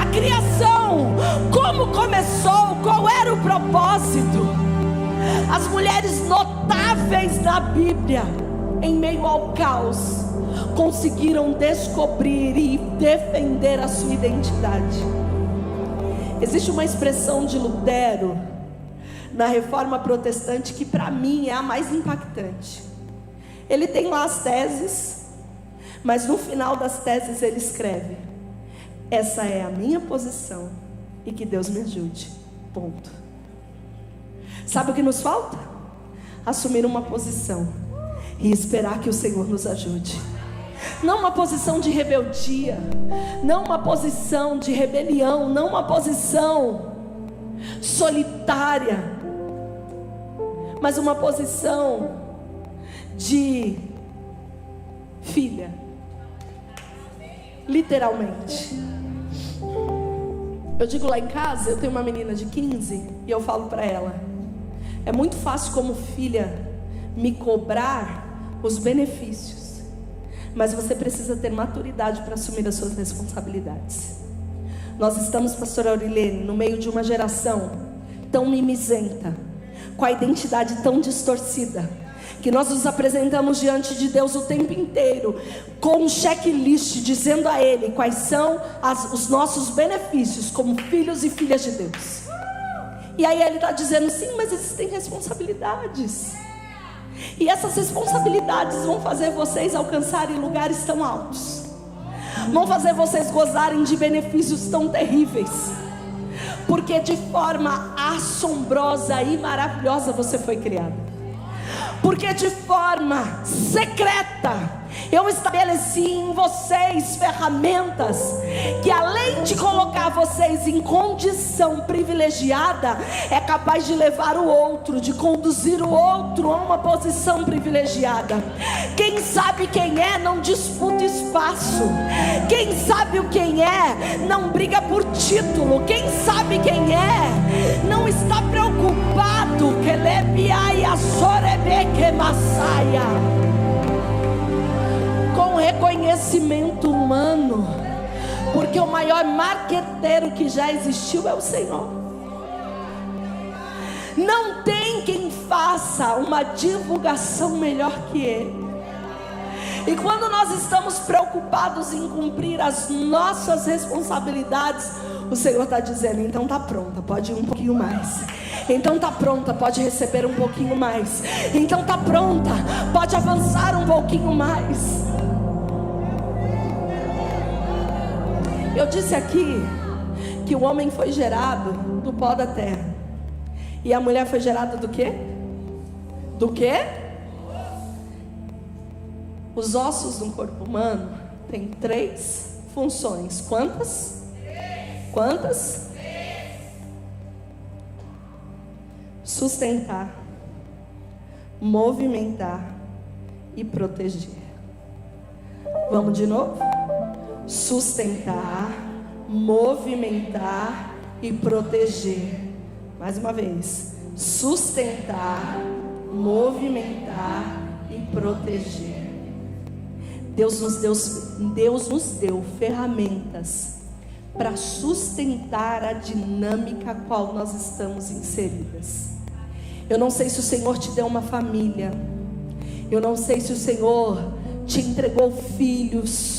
Speaker 1: A criação, como começou, qual era o propósito? As mulheres notáveis da Bíblia, em meio ao caos, conseguiram descobrir e defender a sua identidade. Existe uma expressão de Lutero na Reforma Protestante que para mim é a mais impactante. Ele tem lá as teses, mas no final das teses ele escreve: essa é a minha posição e que Deus me ajude, ponto. Sabe o que nos falta? Assumir uma posição e esperar que o Senhor nos ajude. Não uma posição de rebeldia, não uma posição de rebelião, não uma posição solitária, mas uma posição de filha, literalmente. Eu digo lá em casa, eu tenho uma menina de 15 e eu falo para ela: é muito fácil como filha me cobrar os benefícios, mas você precisa ter maturidade para assumir as suas responsabilidades. Nós estamos, pastora Aurilene, no meio de uma geração tão mimizenta, com a identidade tão distorcida, que nós nos apresentamos diante de Deus o tempo inteiro com um checklist dizendo a Ele quais são os nossos benefícios como filhos e filhas de Deus. E aí Ele está dizendo: sim, mas existem responsabilidades.
Speaker 2: E essas responsabilidades vão fazer vocês alcançarem lugares tão altos, vão fazer vocês gozarem de benefícios tão terríveis, porque de forma assombrosa e maravilhosa você foi criado. Porque de forma secreta eu estabeleci em vocês ferramentas que, além de colocar vocês em condição privilegiada, é capaz de levar o outro, de conduzir o outro a uma posição privilegiada. Quem sabe quem é não disputa espaço. Quem sabe o quem é não briga por título. Quem sabe quem é não está preocupado que lebiaia sorebeque massaia com reconhecimento humano, porque o maior marqueteiro que já existiu é o Senhor. Não tem quem faça uma divulgação melhor que Ele. E quando nós estamos preocupados em cumprir as nossas responsabilidades, o Senhor está dizendo: então está pronta, pode ir um pouquinho mais. Então está pronta, pode receber um pouquinho mais. Então está pronta, pode avançar um pouquinho mais. Eu disse aqui que o homem foi gerado do pó da terra, e a mulher foi gerada do quê? Do quê? Os ossos do corpo humano têm 3 funções. Quantas? Quantas? Sustentar, movimentar e proteger. Vamos de novo? Sustentar, movimentar e proteger. Mais uma vez: sustentar, movimentar e proteger. Deus nos deu ferramentas para sustentar a dinâmica a qual nós estamos inseridas. Eu não sei se o Senhor te deu uma família, eu não sei se o Senhor te entregou filhos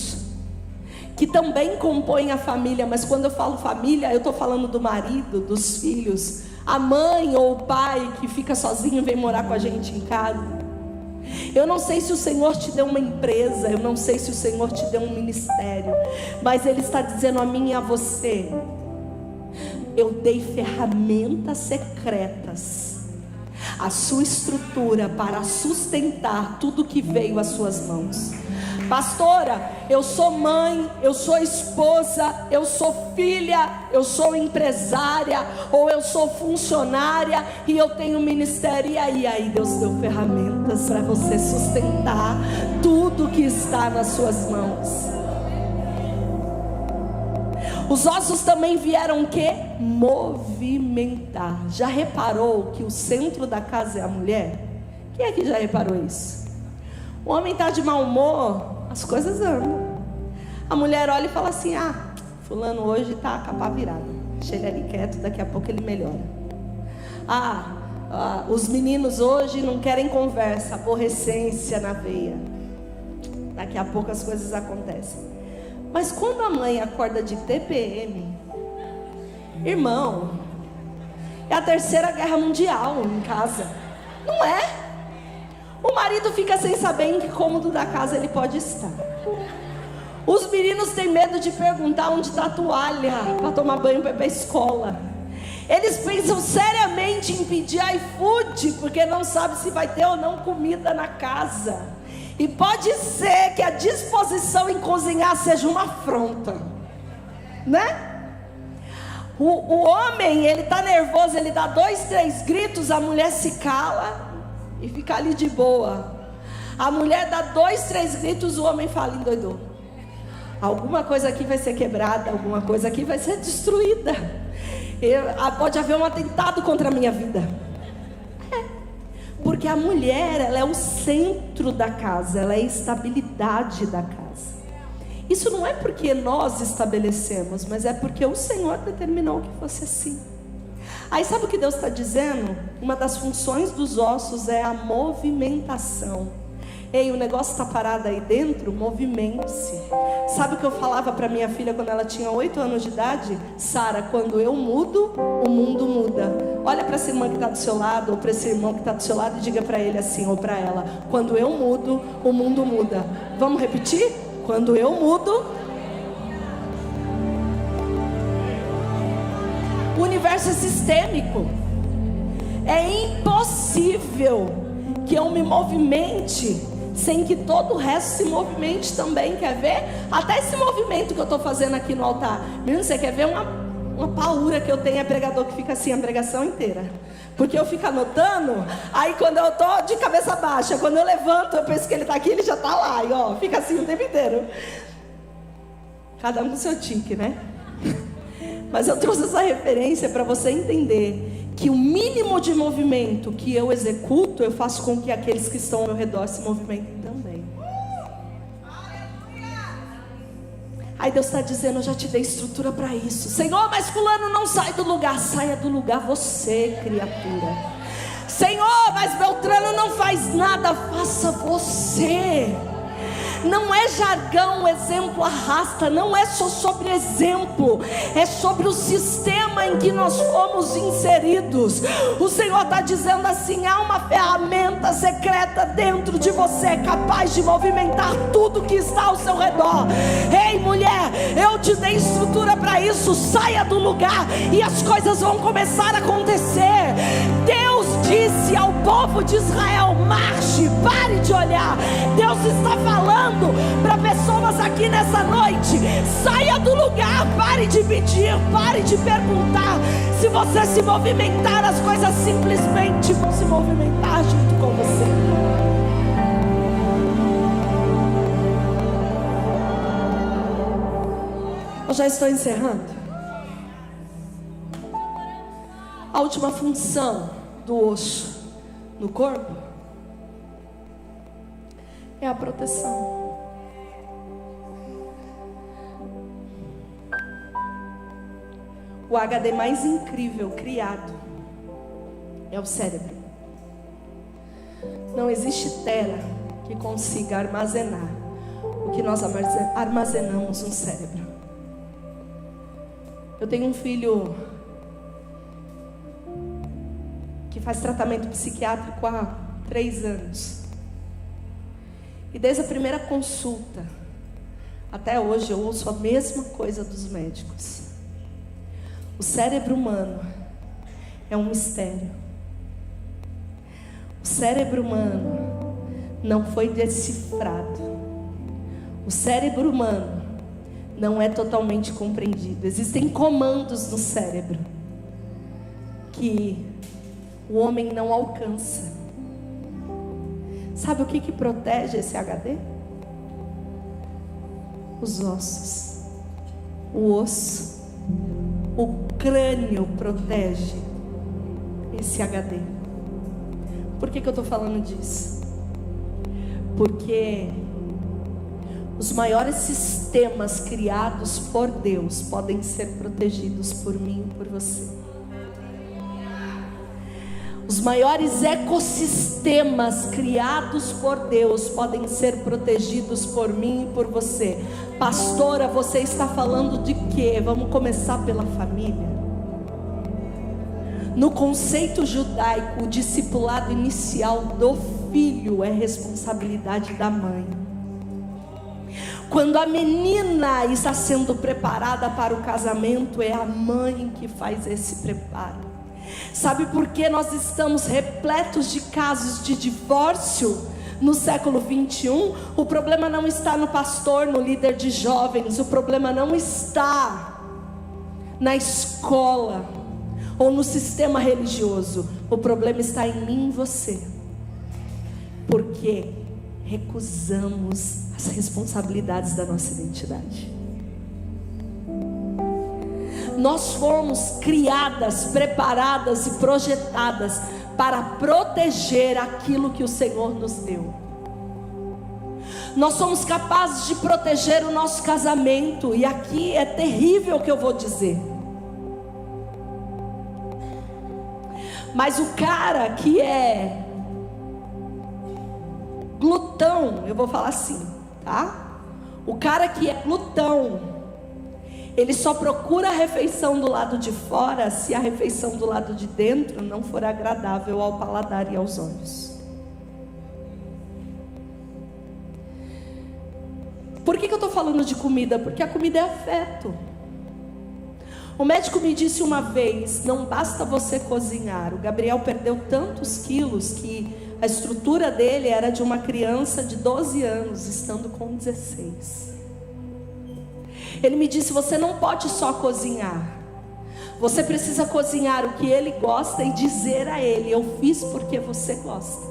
Speaker 2: que também compõem a família, mas quando eu falo família, eu estou falando do marido, dos filhos, a mãe ou o pai que fica sozinho e vem morar com a gente em casa. Eu não sei se o Senhor te deu uma empresa, eu não sei se o Senhor te deu um ministério, mas Ele está dizendo a mim e a você: eu dei ferramentas secretas à sua estrutura para sustentar tudo que veio às suas mãos. Pastora, eu sou mãe, eu sou esposa, eu sou filha, eu sou empresária, ou eu sou funcionária e eu tenho ministério. E aí Deus deu ferramentas para você sustentar tudo que está nas suas mãos. Os ossos também vieram o quê? Movimentar. Já reparou que o centro da casa é a mulher? Quem é que já reparou isso? O homem está de mau humor, as coisas andam. A mulher olha e fala assim: ah, fulano hoje está a capa virada, deixa ele ali quieto, daqui a pouco ele melhora. Os meninos hoje não querem conversa, aborrecência na veia, daqui a pouco as coisas acontecem. Mas quando a mãe acorda de TPM, irmão, é a 3ª guerra mundial em casa, não é? O marido fica sem saber em que cômodo da casa ele pode estar. Os meninos têm medo de perguntar onde está a toalha para tomar banho para ir para a escola. Eles pensam seriamente em pedir iFood, porque não sabe se vai ter ou não comida na casa. E pode ser que a disposição em cozinhar seja uma afronta, né? O homem, ele está nervoso, ele dá 2, 3 gritos, a mulher se cala e fica ali de boa. A mulher dá 2, 3 gritos, o homem fala: endoidou. Alguma coisa aqui vai ser quebrada, alguma coisa aqui vai ser destruída. Pode haver um atentado contra a minha vida. Porque a mulher, ela é o centro da casa, ela é a estabilidade da casa. Isso não é porque nós estabelecemos, mas é porque o Senhor determinou que fosse assim. Aí sabe o que Deus está dizendo? Uma das funções dos ossos é a movimentação.
Speaker 1: Ei, o negócio está parado aí dentro, movimente-se. Sabe o que eu falava para minha filha quando ela tinha 8 anos de idade? Sara, quando eu mudo, o mundo muda. Olha para essa irmã que está do seu lado, ou para esse irmão que está do seu lado, e diga para ele assim, ou para ela: quando eu mudo, o mundo muda. Vamos repetir? Quando eu mudo, o universo é sistêmico. É impossível que eu me movimente sem que todo o resto se movimente também. Quer ver? Até esse movimento que eu estou fazendo aqui no altar. Menino, você quer ver uma paura que eu tenho? É pregador que fica assim a pregação inteira. Porque eu fico anotando. Aí quando eu estou de cabeça baixa, quando eu levanto, eu penso que ele está aqui, ele já está lá. E ó, fica assim o tempo inteiro. Cada um com seu tique, né? Mas eu trouxe essa referência para você entender que o mínimo de movimento que eu executo, eu faço com que aqueles que estão ao meu redor se movimentem também. Aí Deus está dizendo: eu já te dei estrutura para isso. Senhor, mas fulano não sai do lugar. Saia do lugar você, criatura. Senhor, mas Beltrano não faz nada. Faça você. Não é jargão, exemplo arrasta. Não é só sobre exemplo, é sobre o sistema em que nós fomos inseridos. O Senhor está dizendo assim: há uma ferramenta secreta dentro de você, capaz de movimentar tudo que está ao seu redor. Ei, mulher, eu te dei estrutura para isso. Saia do lugar e as coisas vão começar a acontecer. Deus disse ao povo de Israel: marche, pare de olhar. Deus está falando para pessoas aqui nessa noite: saia do lugar, pare de pedir, pare de perguntar. Se você se movimentar, as coisas simplesmente vão se movimentar junto com você. Eu já estou encerrando. A última função do osso no corpo é a proteção. O HD mais incrível criado é o cérebro. Não existe tera que consiga armazenar o que nós armazenamos no cérebro. Eu tenho um filho que faz tratamento psiquiátrico há 3 anos. E desde a primeira consulta até hoje eu ouço a mesma coisa dos médicos. O cérebro humano é um mistério. O cérebro humano não foi decifrado. O cérebro humano não é totalmente compreendido. Existem comandos no cérebro que o homem não alcança. Sabe o que protege esse HD? Os ossos, o osso, o crânio protege esse HD. Por que eu estou falando disso? Porque os maiores sistemas criados por Deus podem ser protegidos por mim e por você. Os maiores ecossistemas criados por Deus podem ser protegidos por mim e por você. Pastora, você está falando de quê? Vamos começar pela família. No conceito judaico, o discipulado inicial do filho é responsabilidade da mãe. Quando a menina está sendo preparada para o casamento, é a mãe que faz esse preparo. Sabe por que nós estamos repletos de casos de divórcio no século 21? O problema não está no pastor, no líder de jovens. O problema não está na escola ou no sistema religioso. O problema está em mim e em você. Porque recusamos as responsabilidades da nossa identidade. Nós fomos criadas, preparadas e projetadas para proteger aquilo que o Senhor nos deu. Nós somos capazes de proteger o nosso casamento. E aqui é terrível o que eu vou dizer. Mas o cara que é Glutão, eu vou falar assim, tá? O cara que é glutão, ele só procura a refeição do lado de fora se a refeição do lado de dentro não for agradável ao paladar e aos olhos. Por que eu estou falando de comida? Porque a comida é afeto. O médico me disse uma vez, não basta você cozinhar. O Gabriel perdeu tantos quilos que a estrutura dele era de uma criança de 12 anos, estando com 16. Ele me disse, você não pode só cozinhar. Você precisa cozinhar o que ele gosta e dizer a ele, eu fiz porque você gosta.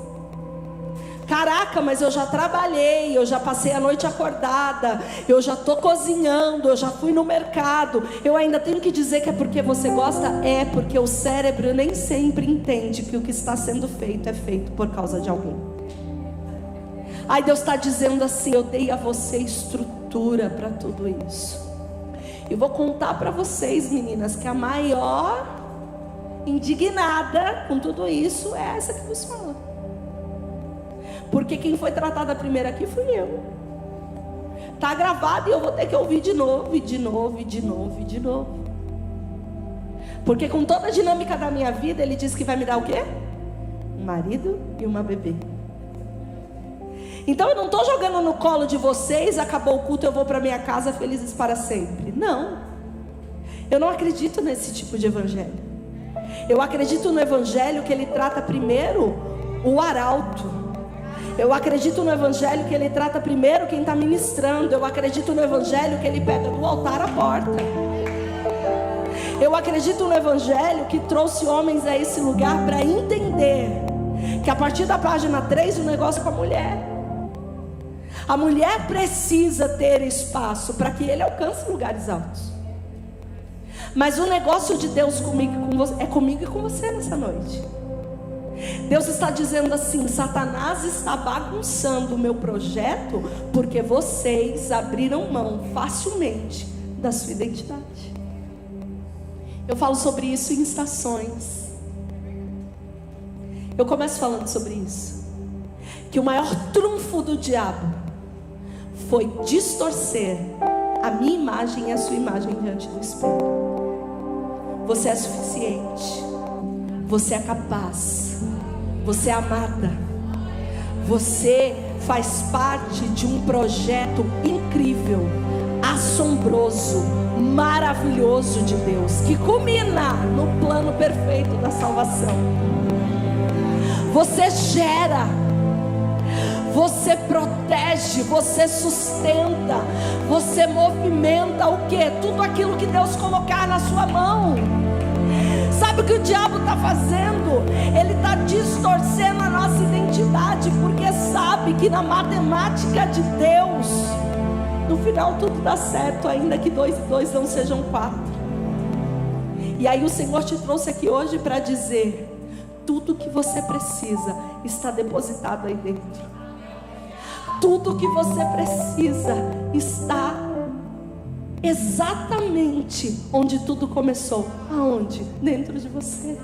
Speaker 1: Caraca, mas eu já trabalhei, eu já passei a noite acordada, eu já estou cozinhando, eu já fui no mercado, eu ainda tenho que dizer que é porque você gosta? É porque o cérebro nem sempre entende que o que está sendo feito é feito por causa de alguém. Aí Deus está dizendo assim, eu dei a você estrutura para tudo isso. E vou contar para vocês, meninas, que a maior indignada com tudo isso é essa que vos fala. Porque quem foi tratada primeiro aqui fui eu. Está gravado e eu vou ter que ouvir de novo, e de novo, e de novo, e de novo. Porque com toda a dinâmica da minha vida, Ele disse que vai me dar o quê? Um marido e uma bebê. Então eu não estou jogando no colo de vocês, acabou o culto, eu vou para minha casa felizes para sempre. Não. Eu não acredito nesse tipo de evangelho. Eu acredito no evangelho que ele trata primeiro o arauto. Eu acredito no evangelho que ele trata primeiro quem está ministrando. Eu acredito no evangelho que ele pega do altar à porta. Eu acredito no evangelho que trouxe homens a esse lugar para entender que a partir da página 3 o negócio é com a mulher. A mulher precisa ter espaço para que ele alcance lugares altos. Mas o negócio de Deus comigo e com você, é comigo e com você nessa noite. Deus está dizendo assim, Satanás está bagunçando o meu projeto porque vocês abriram mão facilmente da sua identidade. Eu falo sobre isso em estações. Eu começo falando sobre isso, que o maior trunfo do diabo foi distorcer a minha imagem e a sua imagem diante do espelho. Você é suficiente, você é capaz, você é amada, você faz parte de um projeto incrível, assombroso, maravilhoso de Deus, que culmina no plano perfeito da salvação. Você gera, você protege, você sustenta, você movimenta o quê? Tudo aquilo que Deus colocar na sua mão. Sabe o que o diabo está fazendo? Ele está distorcendo a nossa identidade, porque sabe que na matemática de Deus, no final tudo dá certo, ainda que 2 e 2 não sejam 4. E aí o Senhor te trouxe aqui hoje para dizer, tudo que você precisa está depositado aí dentro. Tudo que você precisa está exatamente onde tudo começou. Aonde? Dentro de você.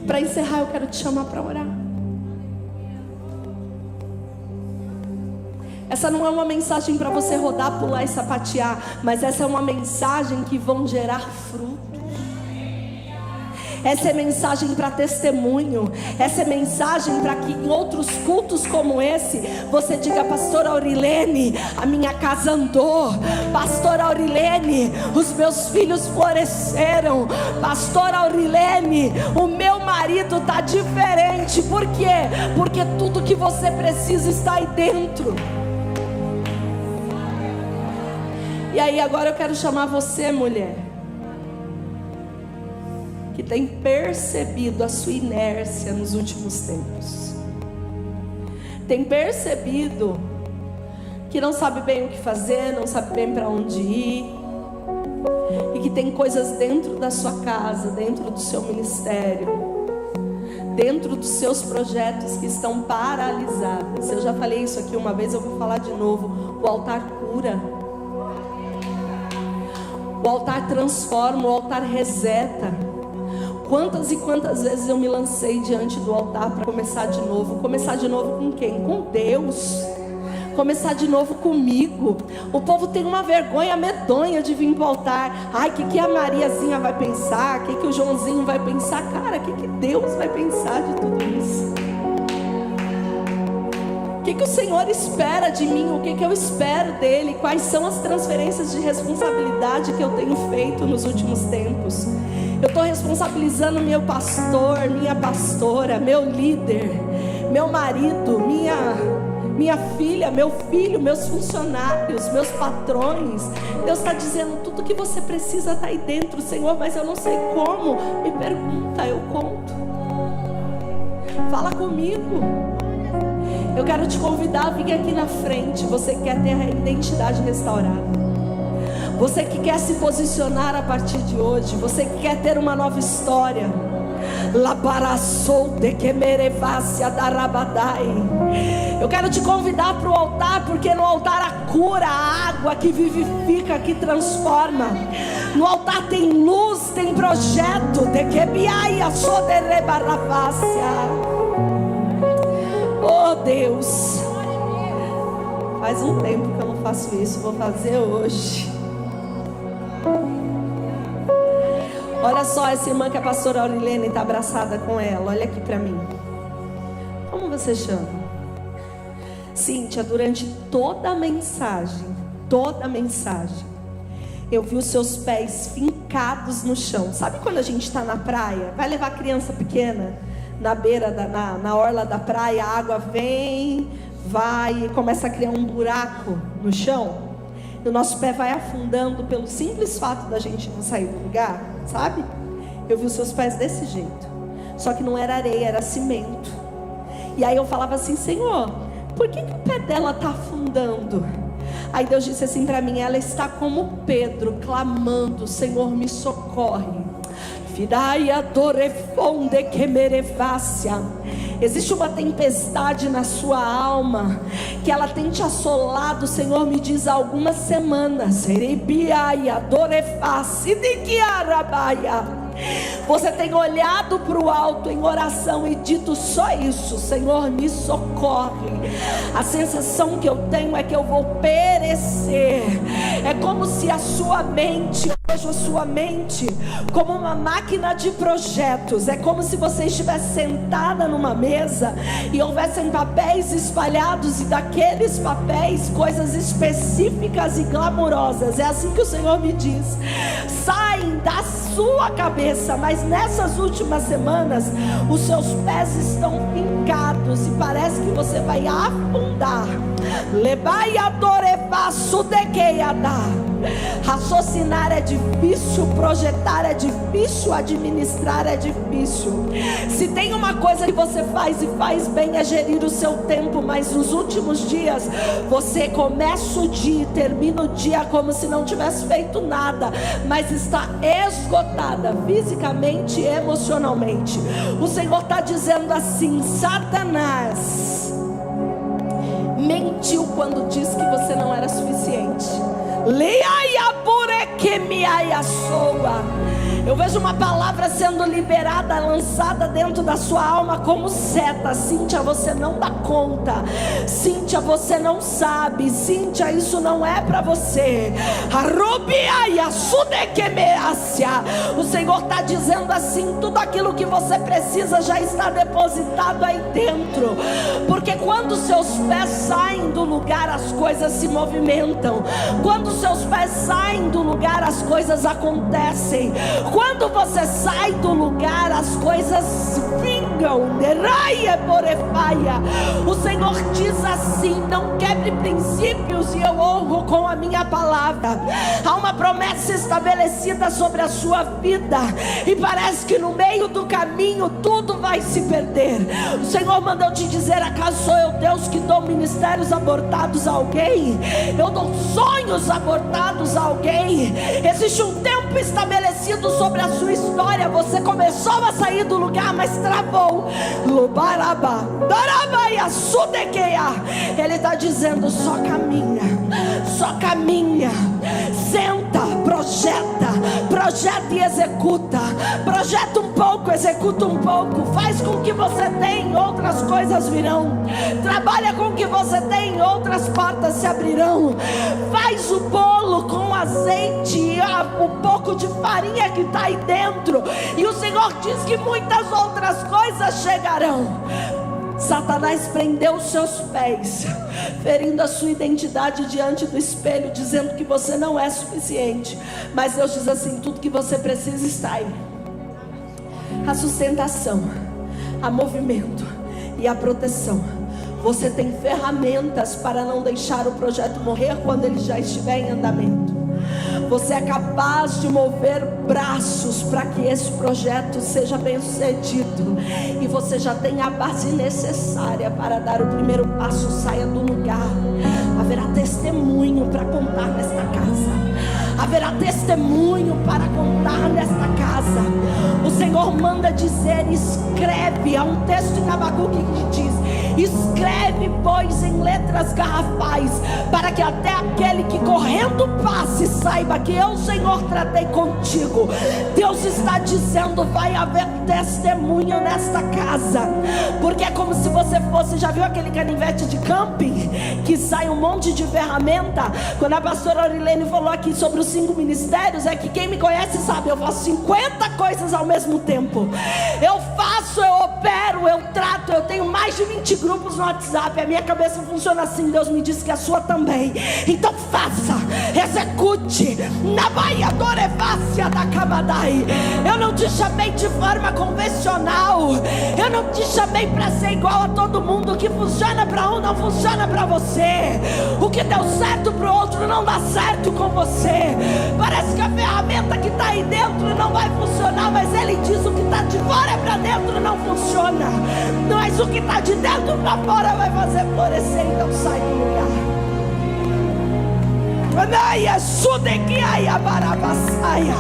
Speaker 1: Para encerrar, eu quero te chamar para orar. Essa não é uma mensagem para você rodar, pular e sapatear, mas essa é uma mensagem que vão gerar fruto. Essa é mensagem para testemunho. Essa é mensagem para que em outros cultos como esse você diga, pastora Aurilene, a minha casa andou. Pastora Aurilene, os meus filhos floresceram. Pastora Aurilene, o meu marido está diferente. Por quê? Porque tudo que você precisa está aí dentro. E aí agora eu quero chamar você, mulher, que tem percebido a sua inércia nos últimos tempos, tem percebido que não sabe bem o que fazer, não sabe bem para onde ir, e que tem coisas dentro da sua casa, dentro do seu ministério, dentro dos seus projetos que estão paralisadas. Eu já falei isso aqui uma vez, eu vou falar de novo. O altar cura, o altar transforma, o altar reseta. Quantas e quantas vezes eu me lancei diante do altar para começar de novo. Começar de novo com quem? Com Deus. Começar de novo comigo. O povo tem uma vergonha medonha de vir para o altar. Ai, o que a Mariazinha vai pensar? O que o Joãozinho vai pensar? Cara, o que Deus vai pensar de tudo isso? O que o Senhor espera de mim? O que eu espero dele? Quais são as transferências de responsabilidade que eu tenho feito nos últimos tempos? Eu estou responsabilizando meu pastor, minha pastora, meu líder, meu marido, minha filha, meu filho, meus funcionários, meus patrões. Deus está dizendo, tudo que você precisa está aí dentro, Senhor, mas eu não sei como. Me pergunta, eu conto. Fala comigo. Eu quero te convidar a vir aqui na frente. Você que quer ter a identidade restaurada, você que quer se posicionar a partir de hoje, você que quer ter uma nova história. Eu quero te convidar para o altar, porque no altar há cura, a água que vivifica, que transforma. No altar tem luz, tem projeto. Oh Deus, faz um tempo que eu não faço isso, vou fazer hoje. Olha só, essa irmã que a pastora Aurilene está abraçada com ela. Olha aqui para mim. Como você chama? Cíntia, durante toda a mensagem, eu vi os seus pés fincados no chão. Sabe quando a gente está na praia? Vai levar criança pequena na beira, na orla da praia, a água vem, vai e começa a criar um buraco no chão. E o nosso pé vai afundando pelo simples fato da gente não sair do lugar, sabe? Eu vi os seus pés desse jeito. Só que não era areia, era cimento. E aí eu falava assim, Senhor, por que o pé dela está afundando? Aí Deus disse assim para mim, ela está como Pedro, clamando, Senhor, me socorre. Existe uma tempestade na sua alma que ela tem te assolado, o Senhor me diz, há algumas semanas. Você tem olhado para o alto em oração e dito só isso, Senhor, me socorre. A sensação que eu tenho é que eu vou perecer. É como se a sua mente, eu vejo a sua mente como uma máquina de projetos. É como se você estivesse sentada numa mesa e houvessem papéis espalhados, e daqueles papéis coisas específicas e glamourosas. É assim que o Senhor me diz, saem da sua cabeça, mas nessas últimas semanas os seus pés estão fincados e parece que você vai afundar. Raciocinar é difícil, projetar é difícil, administrar é difícil. Se tem uma coisa que você faz e faz bem, é gerir o seu tempo. Mas nos últimos dias você começa o dia e termina o dia como se não tivesse feito nada, mas está esgotada fisicamente e emocionalmente. O Senhor está dizendo assim, Satanás mentiu quando disse que você não era suficiente. Eu vejo uma palavra sendo liberada, lançada dentro da sua alma como seta. Cíntia, você não dá conta. Cíntia, você não sabe. Cíntia, isso não é para você. O Senhor está dizendo assim, tudo aquilo que você precisa já está depositado aí dentro. Porque quando seus pés saem do lugar, as coisas se movimentam. Quando seus pés saem do lugar, as coisas acontecem. Quando você sai do lugar, as coisas vingam. O Senhor diz assim, não quebre princípios e eu honro com a minha palavra. Há uma promessa estabelecida sobre a sua vida e parece que no meio do caminho tudo vai se perder. O Senhor mandou te dizer, acaso sou eu Deus que dou ministérios abortados a alguém? Eu dou sonhos abortados a alguém. Existe um tempo estabelecido sobre a sua história. Você começou a sair do lugar, mas travou. Ele está dizendo, só caminha, só
Speaker 2: só caminha. Senta, projeta e executa. Projeta um pouco, executa um pouco. Faz com o que você tem, outras coisas virão. Trabalha com o que você tem, outras portas se abrirão. Faz o bolo com azeite e o pouco de farinha que está aí dentro, e o Senhor diz que muitas outras coisas chegarão. Satanás prendeu os seus pés, ferindo a sua identidade diante do espelho, dizendo que você não é suficiente. Mas Deus diz assim: tudo que você precisa está aí. A sustentação, a movimento e a proteção. Você tem ferramentas para não deixar o projeto morrer quando ele já estiver em andamento. Você é capaz de mover braços para que esse projeto seja bem sucedido. E você já tem a base necessária para dar o primeiro passo. Saia do lugar. Haverá testemunho para contar nesta casa. Haverá testemunho para contar nesta casa. O Senhor manda dizer: escreve. Há um texto em Abacuque que diz: escreve, pois, em letras garrafais, para que até aquele que correndo passe saiba que eu, Senhor, tratei contigo. Deus está dizendo: vai haver testemunho nesta casa, porque é como se você fosse, já viu aquele canivete de camping que sai um monte de ferramenta? Quando a pastora Aurilene falou aqui sobre os 5 ministérios, é que quem me conhece sabe, eu faço 50 coisas ao mesmo tempo. Eu faço, eu opero, eu trato, eu tenho mais de 20 grupos no WhatsApp. A minha cabeça funciona assim. Deus me disse que a sua também. Então faça, execute. Na Baía Dorevácia da Camadai. Eu não te chamei de forma convencional. Eu não te chamei para ser igual a todo mundo. O que funciona para um não funciona para você. O que deu certo para o outro não dá certo com você. Parece que a ferramenta que está aí dentro não vai funcionar, mas Ele diz: o que está de fora para dentro não funciona, mas o que está de dentro para fora vai fazer florescer. Então sai do lugar. Anaia sudequiaia barabassaia.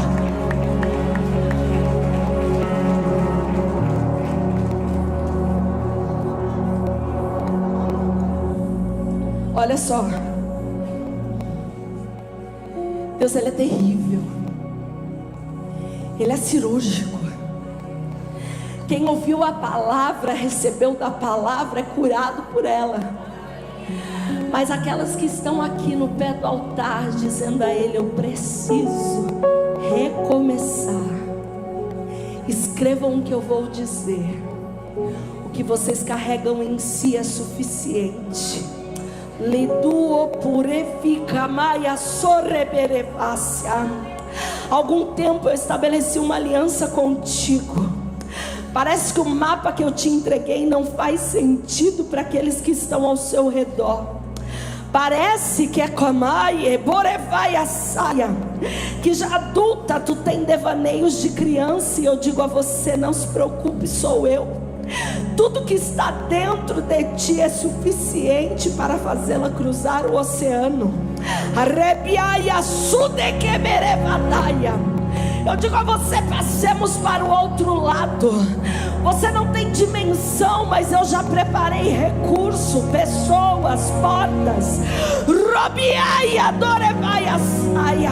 Speaker 2: Olha só, Deus, Ele é terrível. Ele é cirúrgico. Quem ouviu a palavra, recebeu da palavra, é curado por ela. Mas aquelas que estão aqui no pé do altar, dizendo a Ele: eu preciso recomeçar. Escrevam o que eu vou dizer. O que vocês carregam em si é suficiente. Liduo purifica maia sorreberevácia. Algum tempo eu estabeleci uma aliança contigo. Parece que o mapa que eu te entreguei não faz sentido para aqueles que estão ao seu redor. Parece que é Kamaie, Borevai a saia, que já adulta tu tem devaneios de criança. E eu digo a você: não se preocupe, sou eu. Tudo que está dentro de ti é suficiente para fazê-la cruzar o oceano. Arrebiaia sudequemerevadaia. Eu digo a você: passemos para o outro lado. Você não tem dimensão, mas eu já preparei recurso, pessoas, portas. Robiaia dorevaia saia.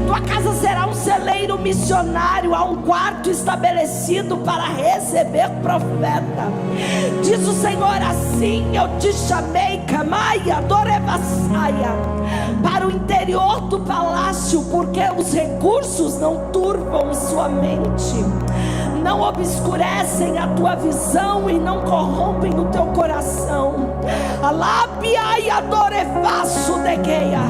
Speaker 2: Tua casa será um celeiro missionário. Há um quarto estabelecido para receber profeta. Diz o Senhor assim: eu te chamei, Camaia, Dorevassaia, para o interior do palácio, porque os recursos não turvam sua mente, não obscurecem a tua visão e não corrompem o teu coração. Alabiaia Dorevasso degueia.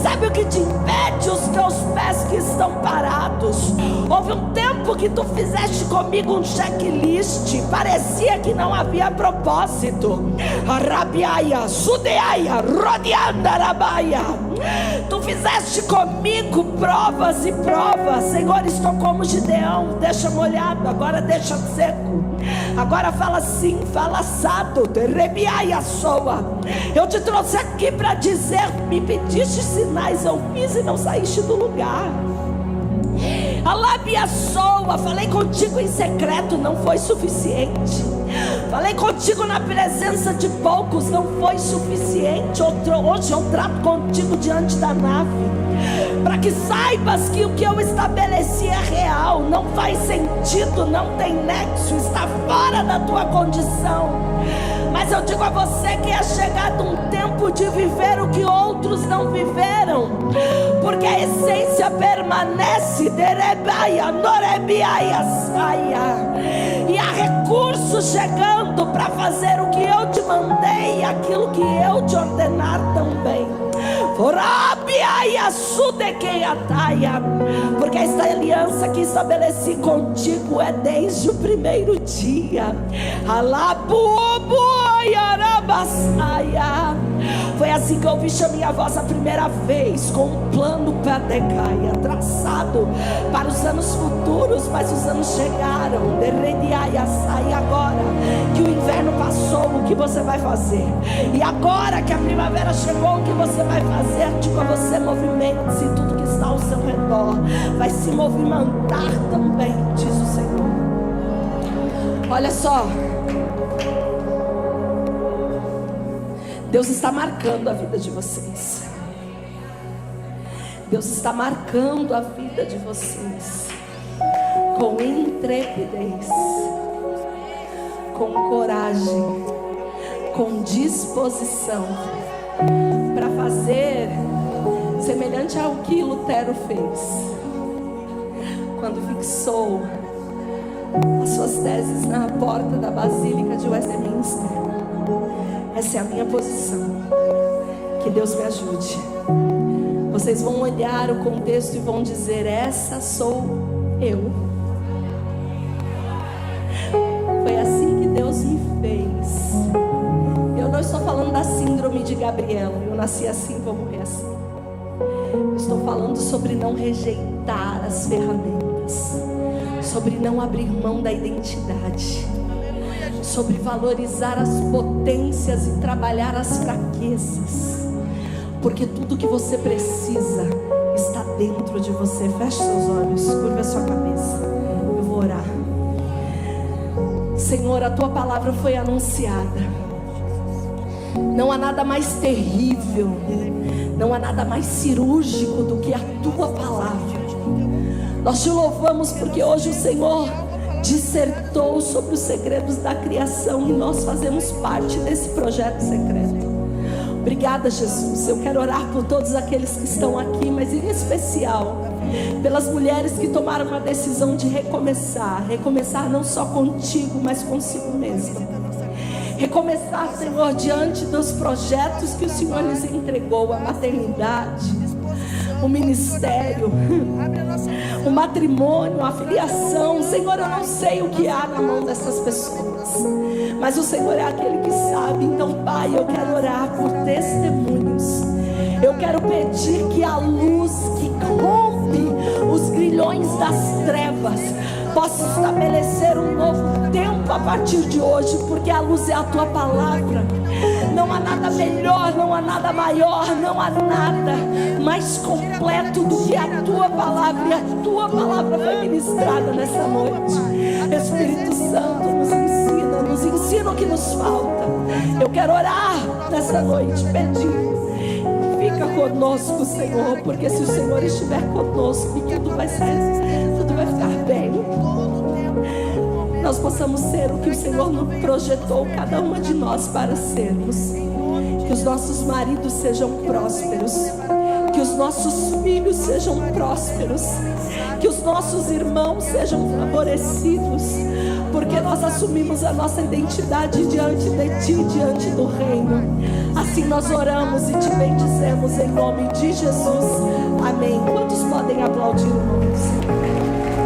Speaker 2: Sabe o que te impede? Os teus pés que estão parados. Houve um tempo que tu fizeste comigo um checklist, parecia que não havia propósito. Rabiaia, sudeaia, rodeandarabaia. Tu fizeste comigo provas e provas. Senhor, estou como Gideão, deixa molhado, agora deixa seco. Agora fala assim, fala assado. Rebiaia soa. Eu te trouxe aqui para dizer: me pediste sinais, eu fiz e não saíste do lugar. A lábia soa. Falei contigo em secreto, não foi suficiente. Falei contigo na presença de poucos, não foi suficiente. Hoje eu trato contigo diante da nave, para que saibas que o que eu estabeleci é real. Não faz sentido, não tem nexo, está fora da tua condição. Mas eu digo a você que é chegado um tempo de viver o que outros não viveram, porque a essência permanece. E há recursos chegando para fazer o que eu te mandei e aquilo que eu te ordenar também. Porque esta aliança que estabeleci contigo é desde o primeiro dia. Foi assim que eu ouvi a minha voz a primeira vez, com um plano para Decaia, traçado para os anos futuros, mas os anos chegaram. E agora que o inverno passou, o que você vai fazer? E agora que a primavera chegou, o que você vai fazer? Digo a você, movimente-se, tudo que está ao seu redor vai se movimentar também, diz o Senhor. Olha só, Deus está marcando a vida de vocês. Deus está marcando a vida de vocês com intrepidez, com coragem, com disposição, para fazer semelhante ao que Lutero fez quando fixou as suas teses na porta da Basílica de Westminster. Essa é a minha posição. Que Deus me ajude. Vocês vão olhar o contexto e vão dizer: essa sou eu. Foi assim que Deus me fez. Eu não estou falando da síndrome de Gabriela. Eu nasci assim, vou morrer assim. Eu estou falando sobre não rejeitar as ferramentas, sobre não abrir mão da identidade, sobre valorizar as potências e trabalhar as fraquezas, porque tudo que você precisa está dentro de você. Feche seus olhos, curva a sua cabeça. Eu vou orar. Senhor, a tua palavra foi anunciada. Não há nada mais terrível, não há nada mais cirúrgico do que a tua palavra. Nós te louvamos porque hoje o Senhor dissertou sobre os segredos da criação e nós fazemos parte desse projeto secreto. Obrigada, Jesus. Eu quero orar por todos aqueles que estão aqui, mas em especial pelas mulheres que tomaram a decisão de recomeçar não só contigo, mas consigo mesma. Recomeçar, Senhor, diante dos projetos que o Senhor lhes entregou, a maternidade, o ministério, o matrimônio, a filiação. Senhor, eu não sei o que há na mão dessas pessoas, mas o Senhor é aquele que sabe. Então, Pai, eu quero orar por testemunhos. Eu quero pedir que a luz que rompe os grilhões das trevas possa estabelecer um novo tempo a partir de hoje, porque a luz é a tua palavra. Não há nada melhor, não há nada maior, não há nada mais completo do que a tua palavra, e a tua palavra foi ministrada nessa noite. Espírito Santo, nos ensina o que nos falta. Eu quero orar nessa noite, pedindo: fica conosco, Senhor, porque se o Senhor estiver conosco, tudo vai ficar bem. Nós possamos ser o que o Senhor nos projetou cada uma de nós para sermos. Que os nossos maridos sejam prósperos, que os nossos filhos sejam prósperos, que os nossos irmãos sejam favorecidos, porque nós assumimos a nossa identidade diante de Ti, diante do Reino. Assim nós oramos e Te bendizemos em nome de Jesus. Amém. Quantos podem aplaudir o nome do Senhor?